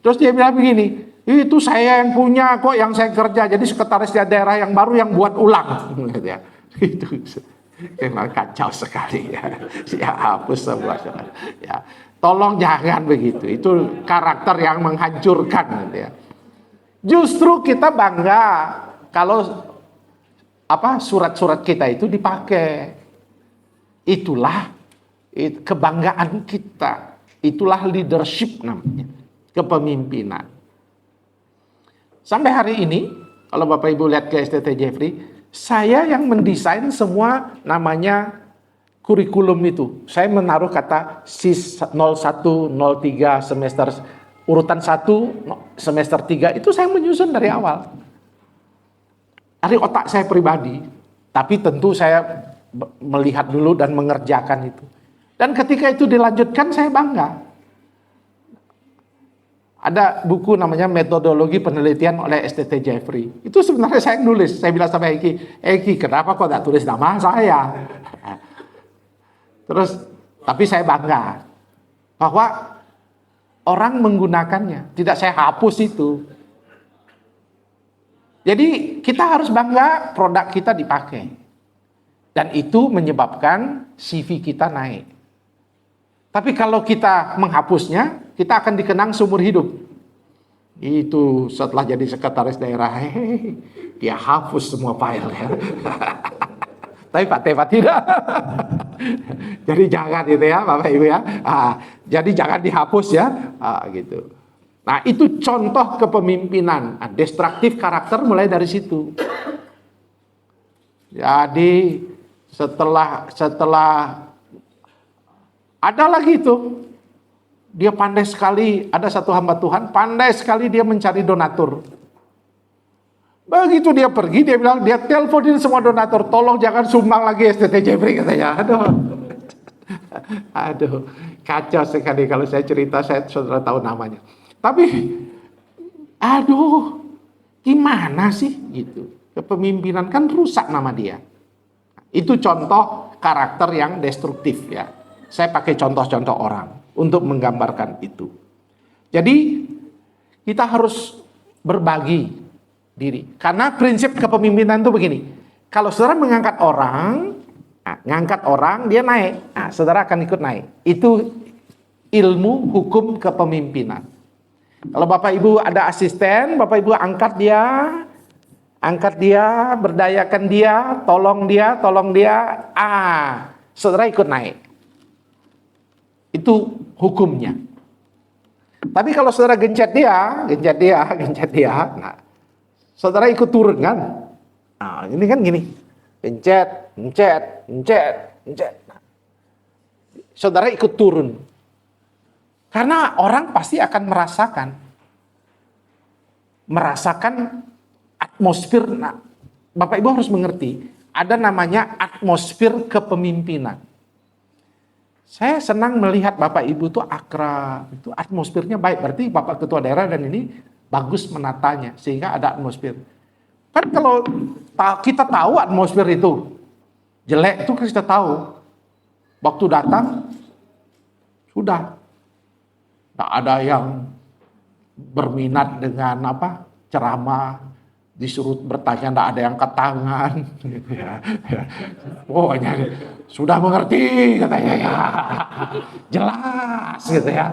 Terus dia bilang begini, itu saya yang punya kok, yang saya kerja. Jadi sekretaris daerah yang baru yang buat ulang. Itu memang kacau sekali ya. Ya hapus semua. Ya, tolong jangan begitu. Itu karakter yang menghancurkan. Ya. Justru kita bangga kalau surat-surat kita itu dipakai. Itulah kebanggaan kita. Itulah leadership namanya. Kepemimpinan. Sampai hari ini, kalau Bapak Ibu lihat ke STT Jeffrey, saya yang mendesain semua namanya kurikulum itu. Saya menaruh kata SIS 01, 03 semester urutan 1 semester 3 itu saya menyusun dari awal. Dari otak saya pribadi. Tapi tentu saya melihat dulu dan mengerjakan itu. Dan ketika itu dilanjutkan saya bangga. Ada buku namanya Metodologi Penelitian oleh STT Jeffrey. Itu sebenarnya saya yang nulis. Saya bilang sama Eki, kenapa kok tidak tulis nama saya? Terus, tapi saya bangga bahwa orang menggunakannya. Tidak saya hapus itu. Jadi kita harus bangga produk kita dipakai. Dan itu menyebabkan CV kita naik. Tapi kalau kita menghapusnya, kita akan dikenang seumur hidup. Itu setelah jadi sekretaris daerah, dia hapus semua file ya. Tapi Pak Tepa tidak. Jadi jangan itu ya Bapak Ibu ya. Jadi jangan dihapus ya. Gitu. Nah itu contoh kepemimpinan. Destruktif karakter mulai dari situ. Jadi setelah ada lagi itu, dia pandai sekali, ada satu hamba Tuhan, pandai sekali dia mencari donatur. Begitu dia pergi, dia bilang, dia teleponin semua donatur, tolong jangan sumbang lagi STT Jeffrey katanya. Aduh, kacau sekali kalau saya cerita, saya saudara tahu namanya. Tapi, aduh, gimana sih gitu? Kepemimpinan kan rusak nama dia. Itu contoh karakter yang destruktif ya. Saya pakai contoh-contoh orang untuk menggambarkan itu. Jadi kita harus berbagi diri. Karena prinsip kepemimpinan itu begini. Kalau saudara mengangkat orang, dia naik. Nah, saudara akan ikut naik. Itu ilmu hukum kepemimpinan. Kalau Bapak Ibu ada asisten, Bapak Ibu angkat dia, berdayakan dia, tolong dia. Saudara ikut naik. Itu hukumnya. Tapi kalau saudara gencet dia, nah, saudara ikut turun kan? Nah, ini kan gini, gencet. Nah, saudara ikut turun. Karena orang pasti akan merasakan atmosfer. Nah, Bapak Ibu harus mengerti, ada namanya atmosfer kepemimpinan. Saya senang melihat Bapak Ibu tuh akrab, itu atmosfernya baik. Berarti Bapak Ketua Daerah dan ini bagus menatanya, sehingga ada atmosfer. Kan kalau kita tahu atmosfer itu jelek, itu kita tahu. Waktu datang, sudah. Tak ada yang berminat dengan ceramah, disuruh bertanya, tidak ada yang angkat tangan. Gitu ya. Pokoknya sudah mengerti katanya ya. Jelas gitu ya.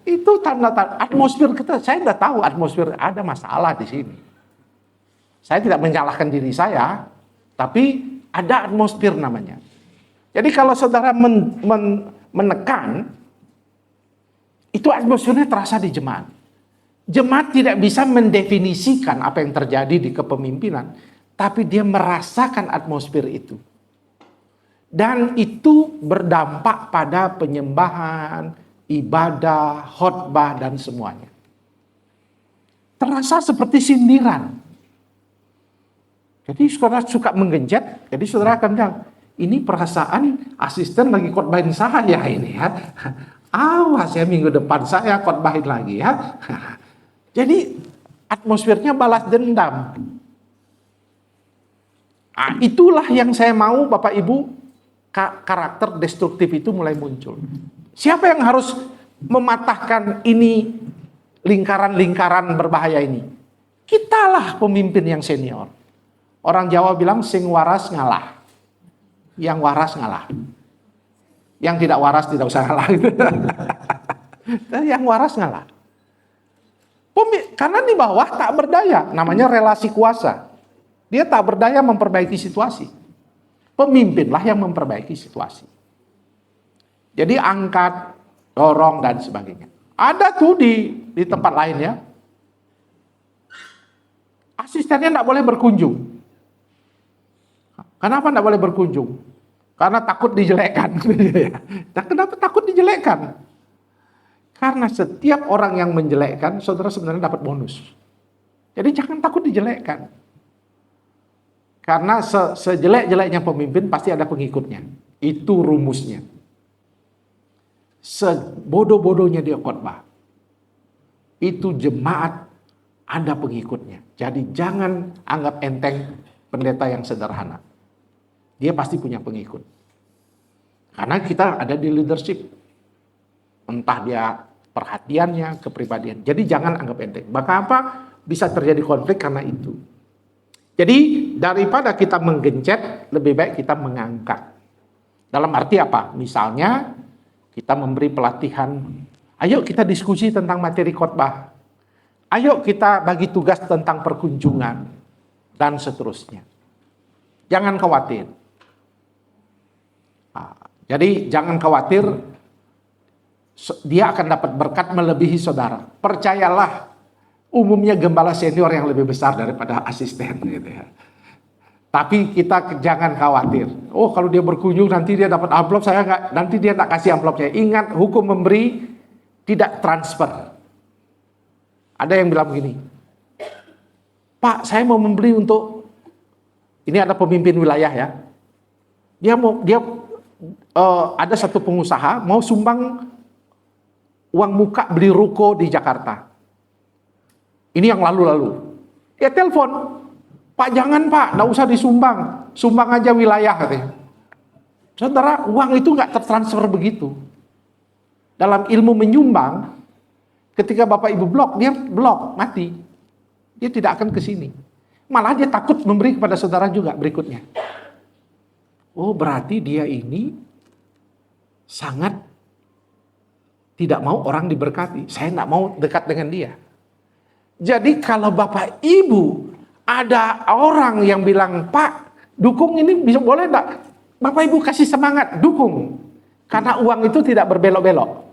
Itu tanda-tanda atmosfer kita. Saya tidak tahu atmosfer ada masalah di sini. Saya tidak menyalahkan diri saya, tapi ada atmosfer namanya. Jadi kalau saudara menekan, itu atmosfernya terasa di jemaat. Jemaat tidak bisa mendefinisikan apa yang terjadi di kepemimpinan, tapi dia merasakan atmosfer itu. Dan itu berdampak pada penyembahan, ibadah, khotbah, dan semuanya. Terasa seperti sindiran. Jadi saudara suka menggenjat, jadi saudara akan bilang, ini perasaan asisten lagi khotbahin saya ini ya. Awas ya, minggu depan saya khotbahin lagi ya. Jadi atmosfernya balas dendam. Nah, itulah yang saya mau Bapak Ibu, karakter destruktif itu mulai muncul. Siapa yang harus mematahkan ini, lingkaran-lingkaran berbahaya ini? Kitalah pemimpin yang senior. Orang Jawa bilang sing waras ngalah. Yang waras ngalah. Yang tidak waras tidak usah ngalah. Yang waras ngalah. Karena di bawah tak berdaya. Namanya relasi kuasa. Dia tak berdaya memperbaiki situasi. Pemimpinlah yang memperbaiki situasi. Jadi angkat, dorong, dan sebagainya. Ada tuh di tempat lain ya. Asistennya tidak boleh berkunjung. Kenapa tidak boleh berkunjung? Karena takut dijelekkan. Nah, kenapa takut dijelekkan? Karena setiap orang yang menjelekkan, saudara sebenarnya dapat bonus. Jadi jangan takut dijelekkan. Karena sejelek-jeleknya pemimpin pasti ada pengikutnya. Itu rumusnya. Sebodoh-bodohnya dia khotbah, itu jemaat ada pengikutnya. Jadi jangan anggap enteng pendeta yang sederhana. Dia pasti punya pengikut. Karena kita ada di leadership. Entah dia perhatiannya, kepribadian. Jadi jangan anggap enteng. Maka apa? Bisa terjadi konflik karena itu. Jadi daripada kita menggencet, lebih baik kita mengangkat. Dalam arti apa? Misalnya kita memberi pelatihan. Ayo kita diskusi tentang materi khotbah. Ayo kita bagi tugas tentang perkunjungan. Dan seterusnya. Jangan khawatir. Jadi jangan khawatir, dia akan dapat berkat melebihi saudara. Percayalah, umumnya gembala senior yang lebih besar daripada asisten gitu ya. Tapi kita jangan khawatir. Oh, kalau dia berkunjung nanti dia dapat amplop, nanti dia tak kasih amplopnya. Ingat, hukum memberi tidak transfer. Ada yang bilang begini, Pak, saya mau membeli untuk, ini ada pemimpin wilayah ya. Dia ada satu pengusaha mau sumbang uang muka beli ruko di Jakarta. Ini yang lalu-lalu. Dia telepon, Pak jangan Pak, nggak usah disumbang, sumbang aja wilayah katanya. Saudara, uang itu nggak tertransfer begitu. Dalam ilmu menyumbang, ketika Bapak Ibu blok, dia blok, mati. Dia tidak akan ke sini. Malah dia takut memberi kepada saudara juga berikutnya. Oh, berarti dia ini sangat tidak mau orang diberkati. Saya tidak mau dekat dengan dia. Jadi kalau Bapak Ibu ada orang yang bilang, Pak, dukung ini bisa boleh enggak? Bapak Ibu kasih semangat, dukung. Karena uang itu tidak berbelok-belok.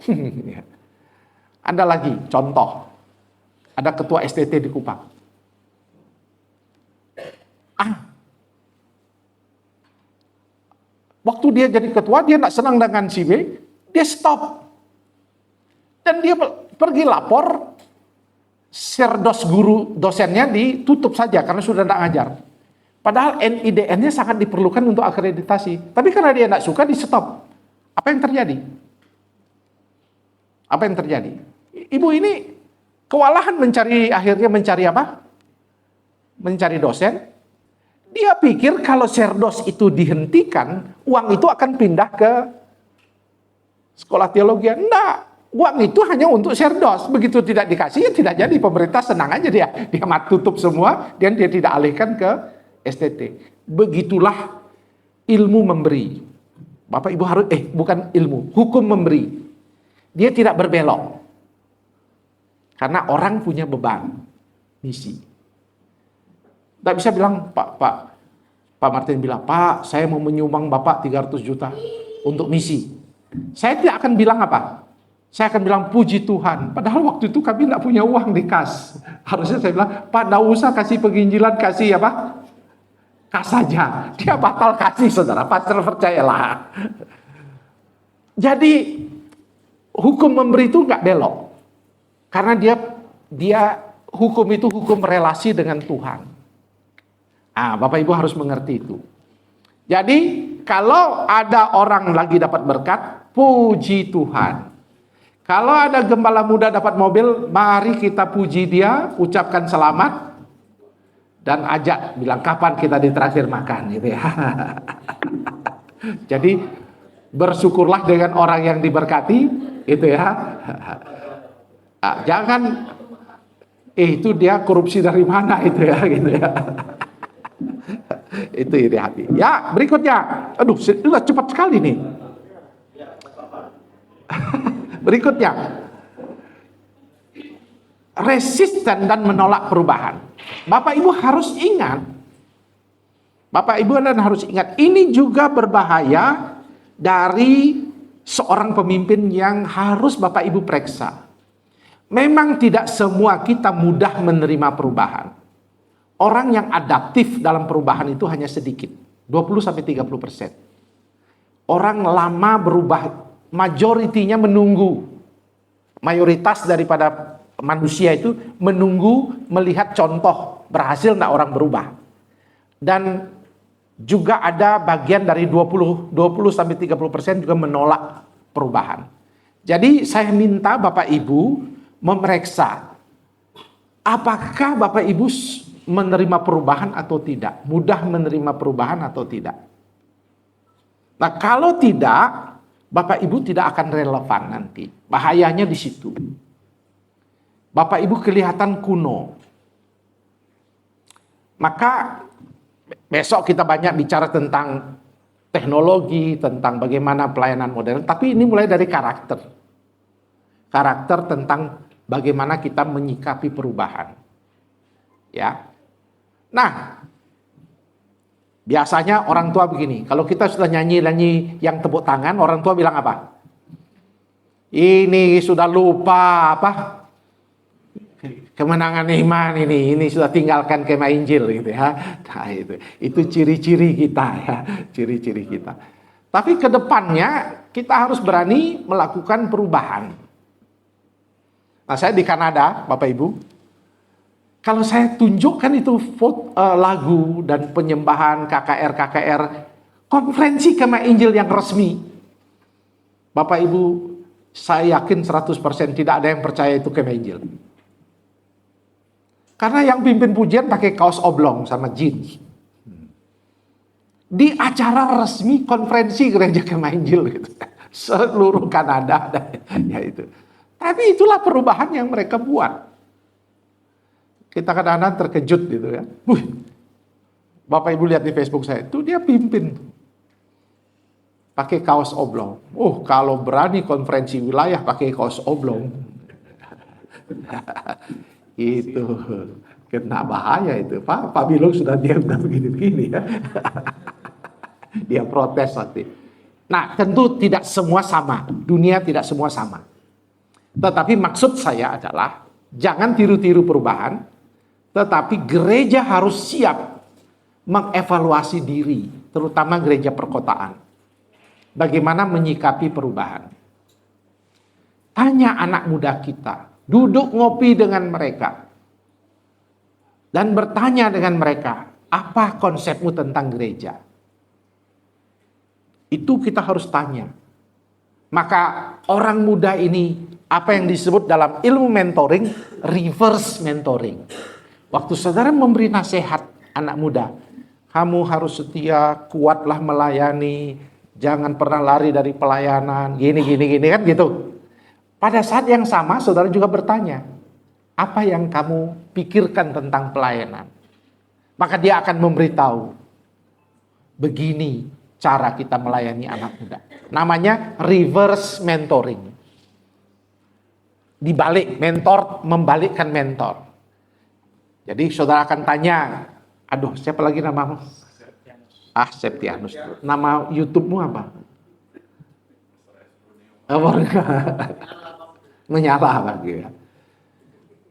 Ada lagi contoh. Ada ketua STT di Kupang. Waktu dia jadi ketua, dia tidak senang dengan si B, dia stop. Dan dia pergi lapor, serdos guru dosennya ditutup saja karena sudah tidak ngajar. Padahal NIDN-nya sangat diperlukan untuk akreditasi. Tapi karena dia tidak suka, di stop. Apa yang terjadi? Apa yang terjadi? Ibu ini kewalahan akhirnya mencari apa? Mencari dosen. Dia pikir kalau Serdos itu dihentikan, uang itu akan pindah ke sekolah teologi. Enggak. Uang itu hanya untuk Serdos. Begitu tidak dikasih, ya tidak jadi. Pemerintah senang aja dia tutup semua, dan dia tidak alihkan ke STT. Begitulah ilmu memberi. Bapak Ibu harus, bukan ilmu, hukum memberi. Dia tidak berbelok. Karena orang punya beban, misi. Tidak bisa bilang, Pak Martin bilang, Pak, saya mau menyumbang Bapak 300 juta untuk misi. Saya tidak akan bilang apa? Saya akan bilang puji Tuhan. Padahal waktu itu kami tidak punya uang di kas. Harusnya saya bilang, Pak, tidak usah kasih penginjilan, kasih apa? Kas saja. Dia batal kasih, saudara. Pastor, percayalah. Jadi hukum memberi itu nggak belok. Karena dia hukum itu hukum relasi dengan Tuhan. Bapak Ibu harus mengerti itu. Jadi kalau ada orang lagi dapat berkat, puji Tuhan. Kalau ada gembala muda dapat mobil, mari kita puji dia, ucapkan selamat, dan ajak, bilang kapan kita terakhir makan, gitu ya. Jadi bersyukurlah dengan orang yang diberkati, itu ya. Jangan, itu dia korupsi dari mana itu ya, gitu ya. Itu iri hati. Ya, berikutnya. Aduh, sudah cepat sekali nih. Berikutnya, resisten dan menolak perubahan. Bapak Ibu harus ingat, ini juga berbahaya dari seorang pemimpin yang harus Bapak Ibu periksa. Memang tidak semua kita mudah menerima perubahan. Orang yang adaptif dalam perubahan itu hanya sedikit, 20-30%. Orang lama berubah, majoritinya menunggu. Mayoritas daripada manusia itu menunggu melihat contoh berhasil enggak orang berubah. Dan juga ada bagian dari 20-30% juga menolak perubahan. Jadi saya minta Bapak Ibu memeriksa apakah Bapak Ibu menerima perubahan atau tidak, mudah menerima perubahan atau tidak. Nah, kalau tidak, Bapak Ibu tidak akan relevan nanti. Bahayanya di situ. Bapak Ibu kelihatan kuno. Maka besok kita banyak bicara tentang teknologi, tentang bagaimana pelayanan modern, tapi ini mulai dari karakter. Karakter tentang bagaimana kita menyikapi perubahan. Ya. Nah, biasanya orang tua begini, kalau kita sudah nyanyi-nyanyi yang tepuk tangan, orang tua bilang apa? Ini sudah lupa apa? Kemenangan iman ini sudah tinggalkan kemah Injil gitu ya. Nah, itu ciri-ciri kita ya, ciri-ciri kita. Tapi ke depannya kita harus berani melakukan perubahan. Nah, saya di Kanada, Bapak Ibu, kalau saya tunjukkan itu lagu dan penyembahan KKR, konferensi kemah Injil yang resmi, Bapak Ibu, saya yakin 100% tidak ada yang percaya itu kemah Injil. Karena yang pimpin pujian pakai kaos oblong sama jeans. Di acara resmi konferensi gereja kemah Injil gitu. Seluruh Kanada ya itu. Tapi itulah perubahan yang mereka buat. Kita kadang-kadang terkejut gitu ya. Bapak Ibu lihat di Facebook saya, itu dia pimpin. Pakai kaos oblong. Kalau berani konferensi wilayah pakai kaos oblong. Itu kena bahaya itu. Pak Bilung sudah diam begini-begini ya. Dia protes nanti. Nah, tentu tidak semua sama. Dunia tidak semua sama. Tetapi maksud saya adalah jangan tiru-tiru perubahan. Tetapi gereja harus siap mengevaluasi diri, terutama gereja perkotaan. Bagaimana menyikapi perubahan. Tanya anak muda kita, duduk ngopi dengan mereka. Dan bertanya dengan mereka, apa konsepmu tentang gereja? Itu kita harus tanya. Maka orang muda ini, apa yang disebut dalam ilmu mentoring, reverse mentoring. Waktu saudara memberi nasihat anak muda, kamu harus setia, kuatlah melayani, jangan pernah lari dari pelayanan, gini kan gitu. Pada saat yang sama saudara juga bertanya, apa yang kamu pikirkan tentang pelayanan? Maka dia akan memberitahu, begini cara kita melayani anak muda. Namanya reverse mentoring. Dibalik, mentor membalikkan mentor. Jadi saudara akan tanya, aduh siapa lagi namamu? Septianus. Nama YouTube-mu apa? Menyala lagi ya.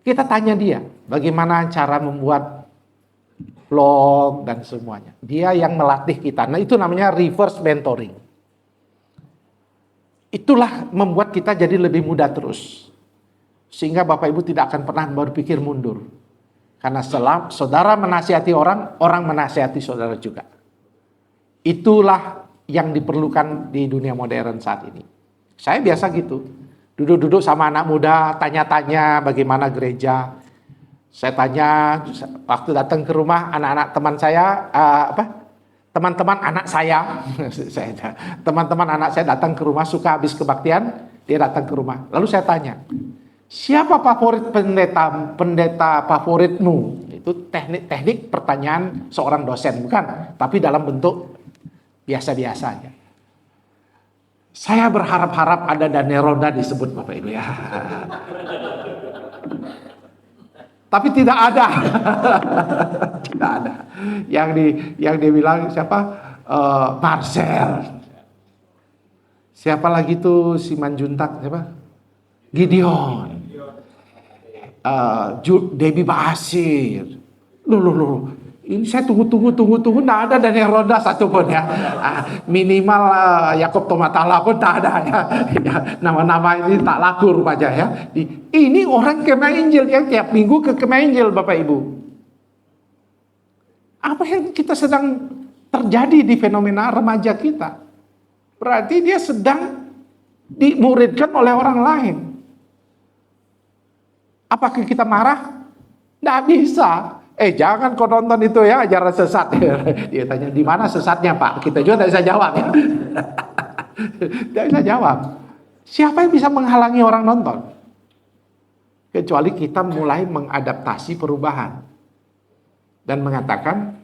Kita tanya dia, bagaimana cara membuat vlog dan semuanya. Dia yang melatih kita. Nah, itu namanya reverse mentoring. Itulah membuat kita jadi lebih mudah terus. Sehingga Bapak Ibu tidak akan pernah berpikir mundur. Karena setelah saudara menasihati orang, orang menasihati saudara juga. Itulah yang diperlukan di dunia modern saat ini. Saya biasa gitu. Duduk-duduk sama anak muda, tanya-tanya bagaimana gereja. Saya tanya, waktu datang ke rumah anak-anak teman saya, teman-teman anak saya, teman-teman anak saya datang ke rumah, suka habis kebaktian, dia datang ke rumah. Lalu saya tanya, siapa favorit pendeta favoritmu? Itu teknik pertanyaan seorang dosen, bukan? Tapi dalam bentuk biasa-biasa aja. Saya berharap-harap ada Daniel Ronda disebut Bapak Ibu ya. Tapi tidak ada. Tidak ada. Yang dia bilang siapa? Marcel. Siapa lagi tuh si Manjuntak siapa? Gideon. Debbie Basir. Loh. Ini saya tunggu, nggak ada Daniel Ronda satu pun ya. Minimal Yakob Tomatala pun tak ada ya. Nama-nama ini tak laku rupanya ya. Ini orang Kemah Injil yang tiap minggu ke Kemah Injil Bapak Ibu. Apa yang kita sedang terjadi di fenomena remaja kita? Berarti dia sedang dimuridkan oleh orang lain. Apakah kita marah? Nggak bisa. Jangan kau nonton itu ya, ajaran sesat. Dia tanya, di mana sesatnya Pak? Kita juga tidak bisa jawab ya. Tidak bisa jawab. Siapa yang bisa menghalangi orang nonton? Kecuali kita mulai mengadaptasi perubahan. Dan mengatakan,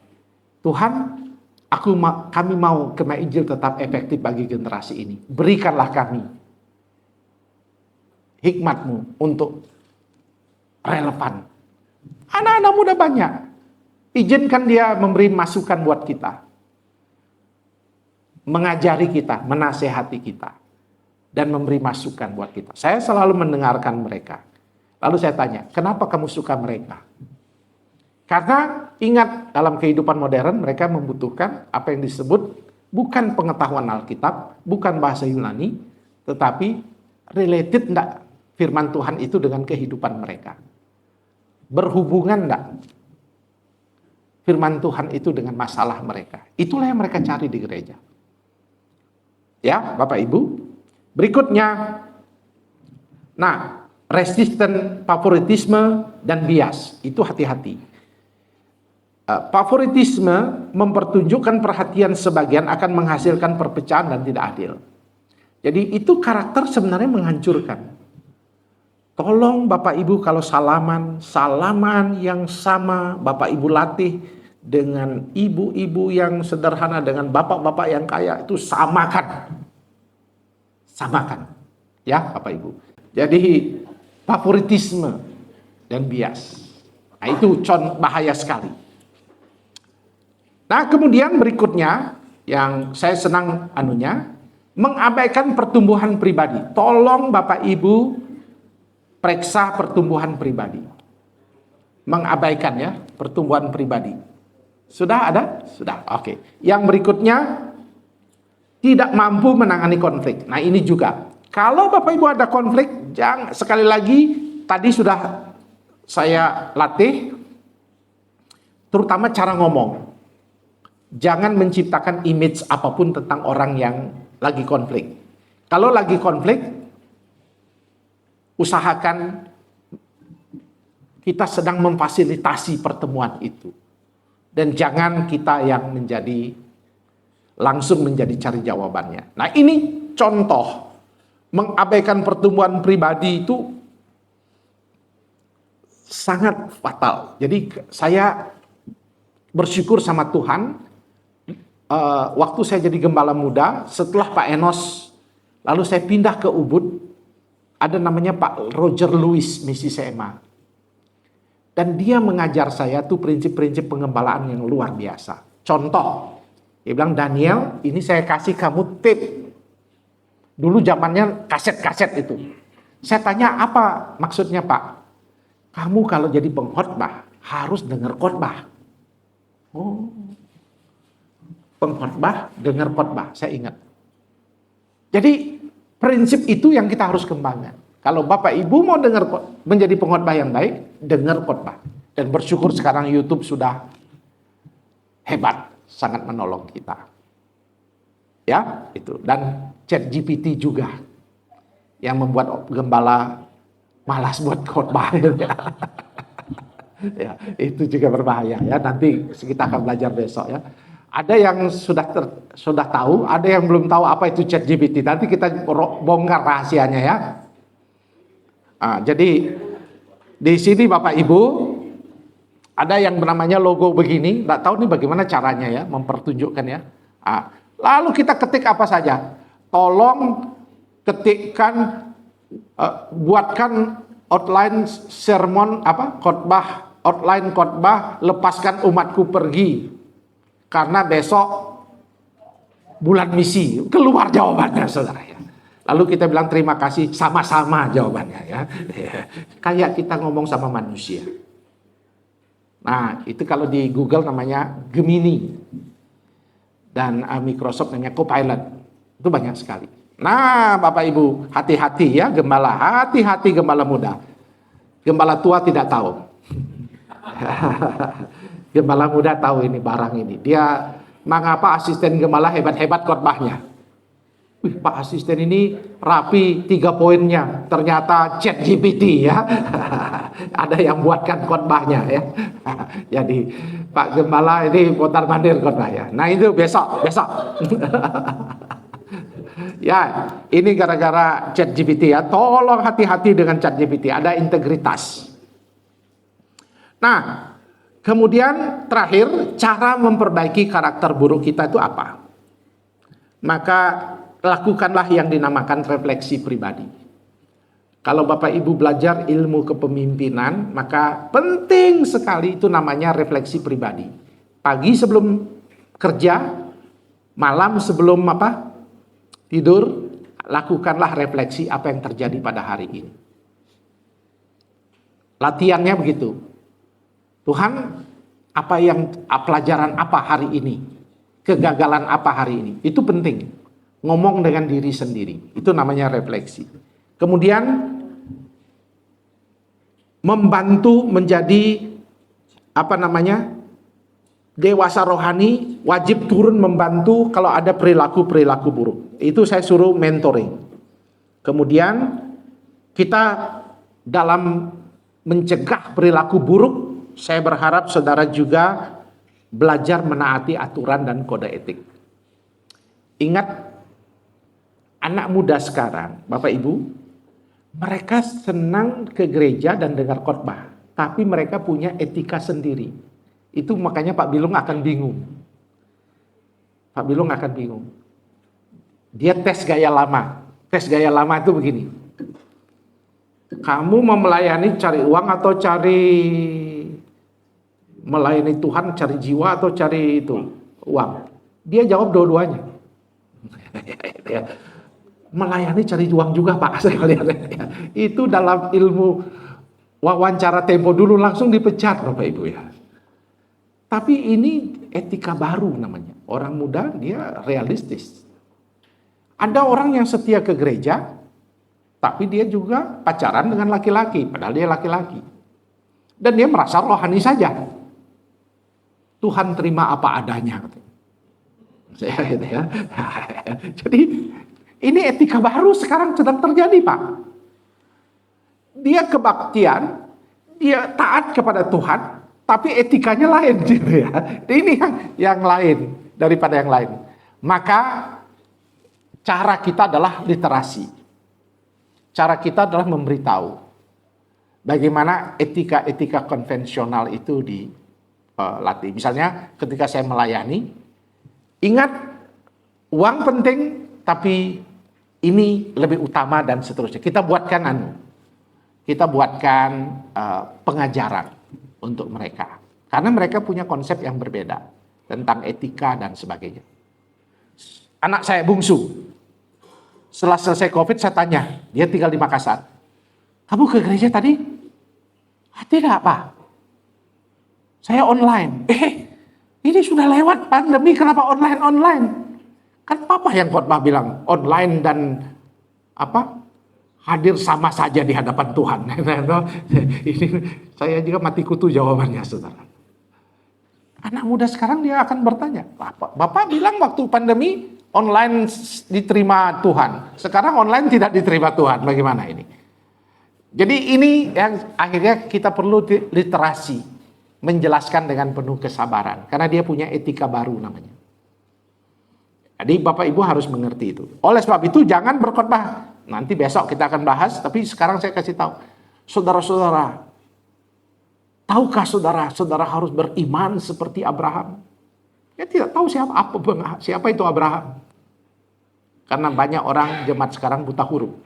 Tuhan, kami mau Kemah Injil tetap efektif bagi generasi ini. Berikanlah kami hikmat-Mu untuk relevan. Anak-anak muda banyak. Izinkan dia memberi masukan buat kita. Mengajari kita, menasehati kita. Dan memberi masukan buat kita. Saya selalu mendengarkan mereka. Lalu saya tanya, kenapa kamu suka mereka? Karena ingat, dalam kehidupan modern mereka membutuhkan apa yang disebut bukan pengetahuan Alkitab, bukan bahasa Yunani, tetapi related enggak firman Tuhan itu dengan kehidupan mereka. Berhubungan enggak firman Tuhan itu dengan masalah mereka. Itulah yang mereka cari di gereja. Ya, Bapak Ibu. Berikutnya, nah, resisten, favoritisme, dan bias. Itu hati-hati. Favoritisme mempertunjukkan perhatian sebagian akan menghasilkan perpecahan dan tidak adil. Jadi itu karakter sebenarnya menghancurkan. Tolong Bapak Ibu kalau salaman yang sama Bapak Ibu latih dengan ibu-ibu yang sederhana dengan bapak-bapak yang kaya, itu samakan. Ya Bapak Ibu. Jadi favoritisme dan bias. Nah itu bahaya sekali. Nah kemudian berikutnya yang saya senang mengabaikan pertumbuhan pribadi. Tolong Bapak Ibu periksa pertumbuhan pribadi. Mengabaikan ya pertumbuhan pribadi. Sudah ada? Sudah. Oke. Yang berikutnya tidak mampu menangani konflik. Nah ini juga. Kalau Bapak Ibu ada konflik, jangan, sekali lagi tadi sudah saya latih terutama cara ngomong. jangan menciptakan image apapun tentang orang yang lagi konflik. Kalau lagi konflik, usahakan kita sedang memfasilitasi pertemuan itu. Dan jangan kita yang langsung menjadi cari jawabannya. Nah, ini contoh mengabaikan pertemuan pribadi itu sangat fatal. Jadi saya bersyukur sama Tuhan, waktu saya jadi gembala muda, setelah Pak Enos, lalu saya pindah ke Ubud, ada namanya Pak Roger Lewis, misi CMA. Dan dia mengajar saya tuh prinsip-prinsip pengembalaan yang luar biasa. Contoh, dia bilang, Daniel, ini saya kasih kamu tape. Dulu zamannya kaset-kaset itu. Saya tanya, apa maksudnya Pak? Kamu kalau jadi pengkhotbah harus dengar khotbah. Oh, pengkhotbah dengar khotbah, saya ingat. Jadi prinsip itu yang kita harus kembangkan. Kalau Bapak Ibu mau menjadi pengkhotbah yang baik, dengar khotbah. Dan bersyukur sekarang YouTube sudah hebat, sangat menolong kita. Ya, itu. Dan ChatGPT juga yang membuat gembala malas buat khotbah. Ya, itu juga berbahaya ya. Nanti kita akan belajar besok ya. Ada yang sudah tahu, ada yang belum tahu apa itu ChatGPT. Nanti kita bongkar rahasianya ya. Jadi di sini Bapak Ibu ada yang namanya logo begini. Nggak tahu nih bagaimana caranya ya mempertunjukkan ya. Lalu kita ketik apa saja. Tolong ketikkan, buatkan outline sermon khotbah, outline khotbah, lepaskan umatku pergi karena besok bulan misi. Keluar jawabannya saudara ya. Lalu kita bilang terima kasih, sama-sama jawabannya ya. Kayak kita ngomong sama manusia. Nah, itu kalau di Google namanya Gemini. Dan Microsoft namanya Copilot. Itu banyak sekali. Nah, Bapak Ibu, hati-hati ya gembala, hati-hati gembala muda. Gembala tua tidak tahu. Gembala muda tahu ini barang ini. Dia mengapa asisten gembala hebat-hebat khotbahnya. Pak asisten ini rapi 3 poinnya, ternyata ChatGPT ya. Ada yang buatkan khotbahnya ya. Jadi Pak Gembala ini putar mandir khotbah ya. Nah itu besok. Ya, ini gara-gara ChatGPT ya. Tolong hati-hati dengan ChatGPT, ada integritas. Nah, kemudian terakhir, cara memperbaiki karakter buruk kita itu apa? Maka lakukanlah yang dinamakan refleksi pribadi. Kalau Bapak Ibu belajar ilmu kepemimpinan, maka penting sekali itu namanya refleksi pribadi. Pagi sebelum kerja, malam sebelum tidur, lakukanlah refleksi apa yang terjadi pada hari ini. Latihannya begitu. Tuhan, pelajaran apa hari ini? Kegagalan apa hari ini? Itu penting. Ngomong dengan diri sendiri, itu namanya refleksi. Kemudian membantu menjadi dewasa rohani, wajib turun membantu kalau ada perilaku-perilaku buruk. Itu saya suruh mentoring. Kemudian kita dalam mencegah perilaku buruk, saya berharap saudara juga belajar menaati aturan dan kode etik. Ingat, anak muda sekarang, Bapak Ibu, mereka senang ke gereja dan dengar khotbah, tapi mereka punya etika sendiri. Itu makanya Pak Bilung akan bingung. Pak Bilung akan bingung. Dia tes gaya lama. Tes gaya lama itu begini. Kamu mau melayani cari uang atau melayani Tuhan, cari jiwa atau cari uang? Dia jawab dua-duanya. Melayani cari uang juga Pak, saya lihat. Itu dalam ilmu wawancara Tempo dulu langsung dipecat Bapak Ibu ya. Tapi ini etika baru namanya. Orang muda dia realistis. Ada orang yang setia ke gereja, tapi dia juga pacaran dengan laki-laki, padahal dia laki-laki. Dan dia merasa rohani saja. Tuhan terima apa adanya. Gitu ya. Jadi ini etika baru sekarang sedang terjadi, Pak. Dia kebaktian, dia taat kepada Tuhan, tapi etikanya lain gitu ya. Ini yang lain daripada yang lain. Maka cara kita adalah literasi. Cara kita adalah memberitahu bagaimana etika-etika konvensional itu dilatih. Misalnya ketika saya melayani, ingat uang penting, tapi ini lebih utama dan seterusnya. Kita buatkan pengajaran untuk mereka. Karena mereka punya konsep yang berbeda tentang etika dan sebagainya. Anak saya bungsu, setelah selesai COVID saya tanya, dia tinggal di Makassar. Kamu ke gereja tadi? Tidak, Pak. Saya online. Ini sudah lewat pandemi, kenapa online? Kan Papa yang khotbah bilang online dan hadir sama saja di hadapan Tuhan. Ini saya juga mati kutu jawabannya, saudara. Anak muda sekarang dia akan bertanya, Bapak bilang waktu pandemi online diterima Tuhan, sekarang online tidak diterima Tuhan, bagaimana ini? Jadi ini yang akhirnya kita perlu literasi, menjelaskan dengan penuh kesabaran, karena dia punya etika baru namanya. Jadi Bapak Ibu harus mengerti itu. Oleh sebab itu jangan berkhotbah. Nanti besok kita akan bahas, tapi sekarang saya kasih tahu. Saudara-saudara, tahukah saudara harus beriman seperti Abraham? Dia tidak tahu siapa itu Abraham. Karena banyak orang jemaat sekarang buta huruf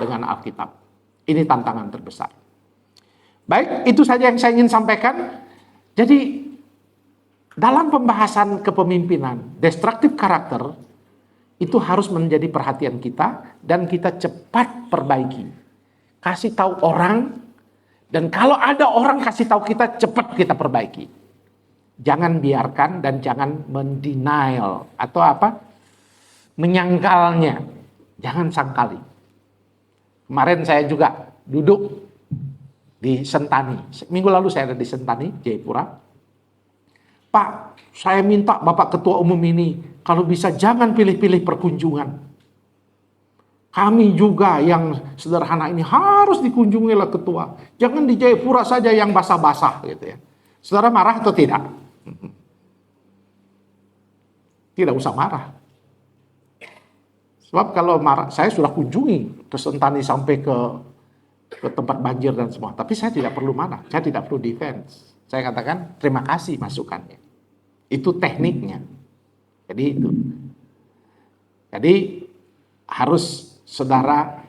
dengan Alkitab. Ini tantangan terbesar. Baik, itu saja yang saya ingin sampaikan. Jadi dalam pembahasan kepemimpinan, destructive karakter itu harus menjadi perhatian kita dan kita cepat perbaiki. Kasih tahu orang, dan kalau ada orang kasih tahu kita, cepat kita perbaiki. Jangan biarkan dan jangan mendenial atau menyangkalnya. Jangan sangkali. Kemarin saya juga duduk di Sentani. Minggu lalu saya ada di Sentani, Jayapura. Pak, saya minta Bapak Ketua Umum ini, kalau bisa jangan pilih-pilih perkunjungan. Kami juga yang sederhana ini harus dikunjungi oleh ketua. Jangan di Jayapura saja yang basah-basah gitu ya. Saudara marah atau tidak? Tidak usah marah. Sebab kalau marah, saya sudah kunjungi ke Sentani sampai ke tempat banjir dan semua. Tapi saya tidak perlu marah, saya tidak perlu defense. Saya katakan terima kasih masukannya. Itu tekniknya. Jadi itu. Jadi harus saudara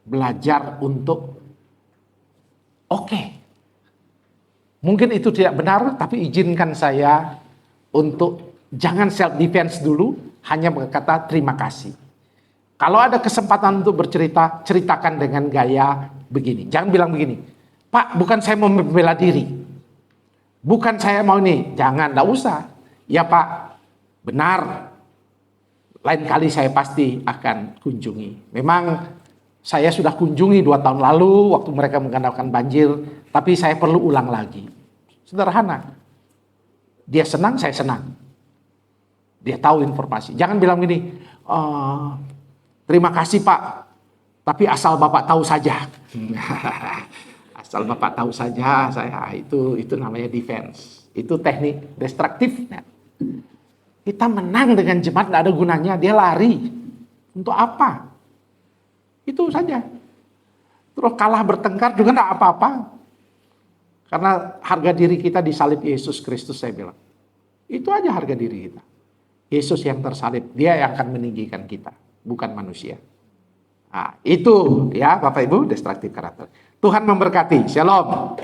belajar untuk oke. Mungkin itu tidak benar, tapi izinkan saya untuk jangan self defense dulu, hanya berkata terima kasih. Kalau ada kesempatan untuk bercerita, ceritakan dengan gaya begini. Jangan bilang begini, Pak, bukan saya mau membela diri. Bukan saya mau ini. Jangan, enggak usah. Ya Pak, benar. Lain kali saya pasti akan kunjungi. Memang saya sudah kunjungi 2 tahun lalu waktu mereka mengandalkan banjir. Tapi saya perlu ulang lagi. Sederhana. Dia senang, saya senang. Dia tahu informasi. Jangan bilang gini, terima kasih Pak, tapi asal Bapak tahu saja. Asal Bapak tahu saja, saya itu namanya defense. Itu teknik destruktif. Kita menang dengan jemaat tidak ada gunanya, dia lari. Untuk apa? Itu saja. Terus kalah bertengkar juga tidak apa-apa. Karena harga diri kita disalib Yesus Kristus, saya bilang. Itu aja harga diri kita. Yesus yang tersalib, dia yang akan meninggikan kita, bukan manusia. Nah, itu ya Bapak Ibu, destruktif karakter. Tuhan memberkati. Shalom.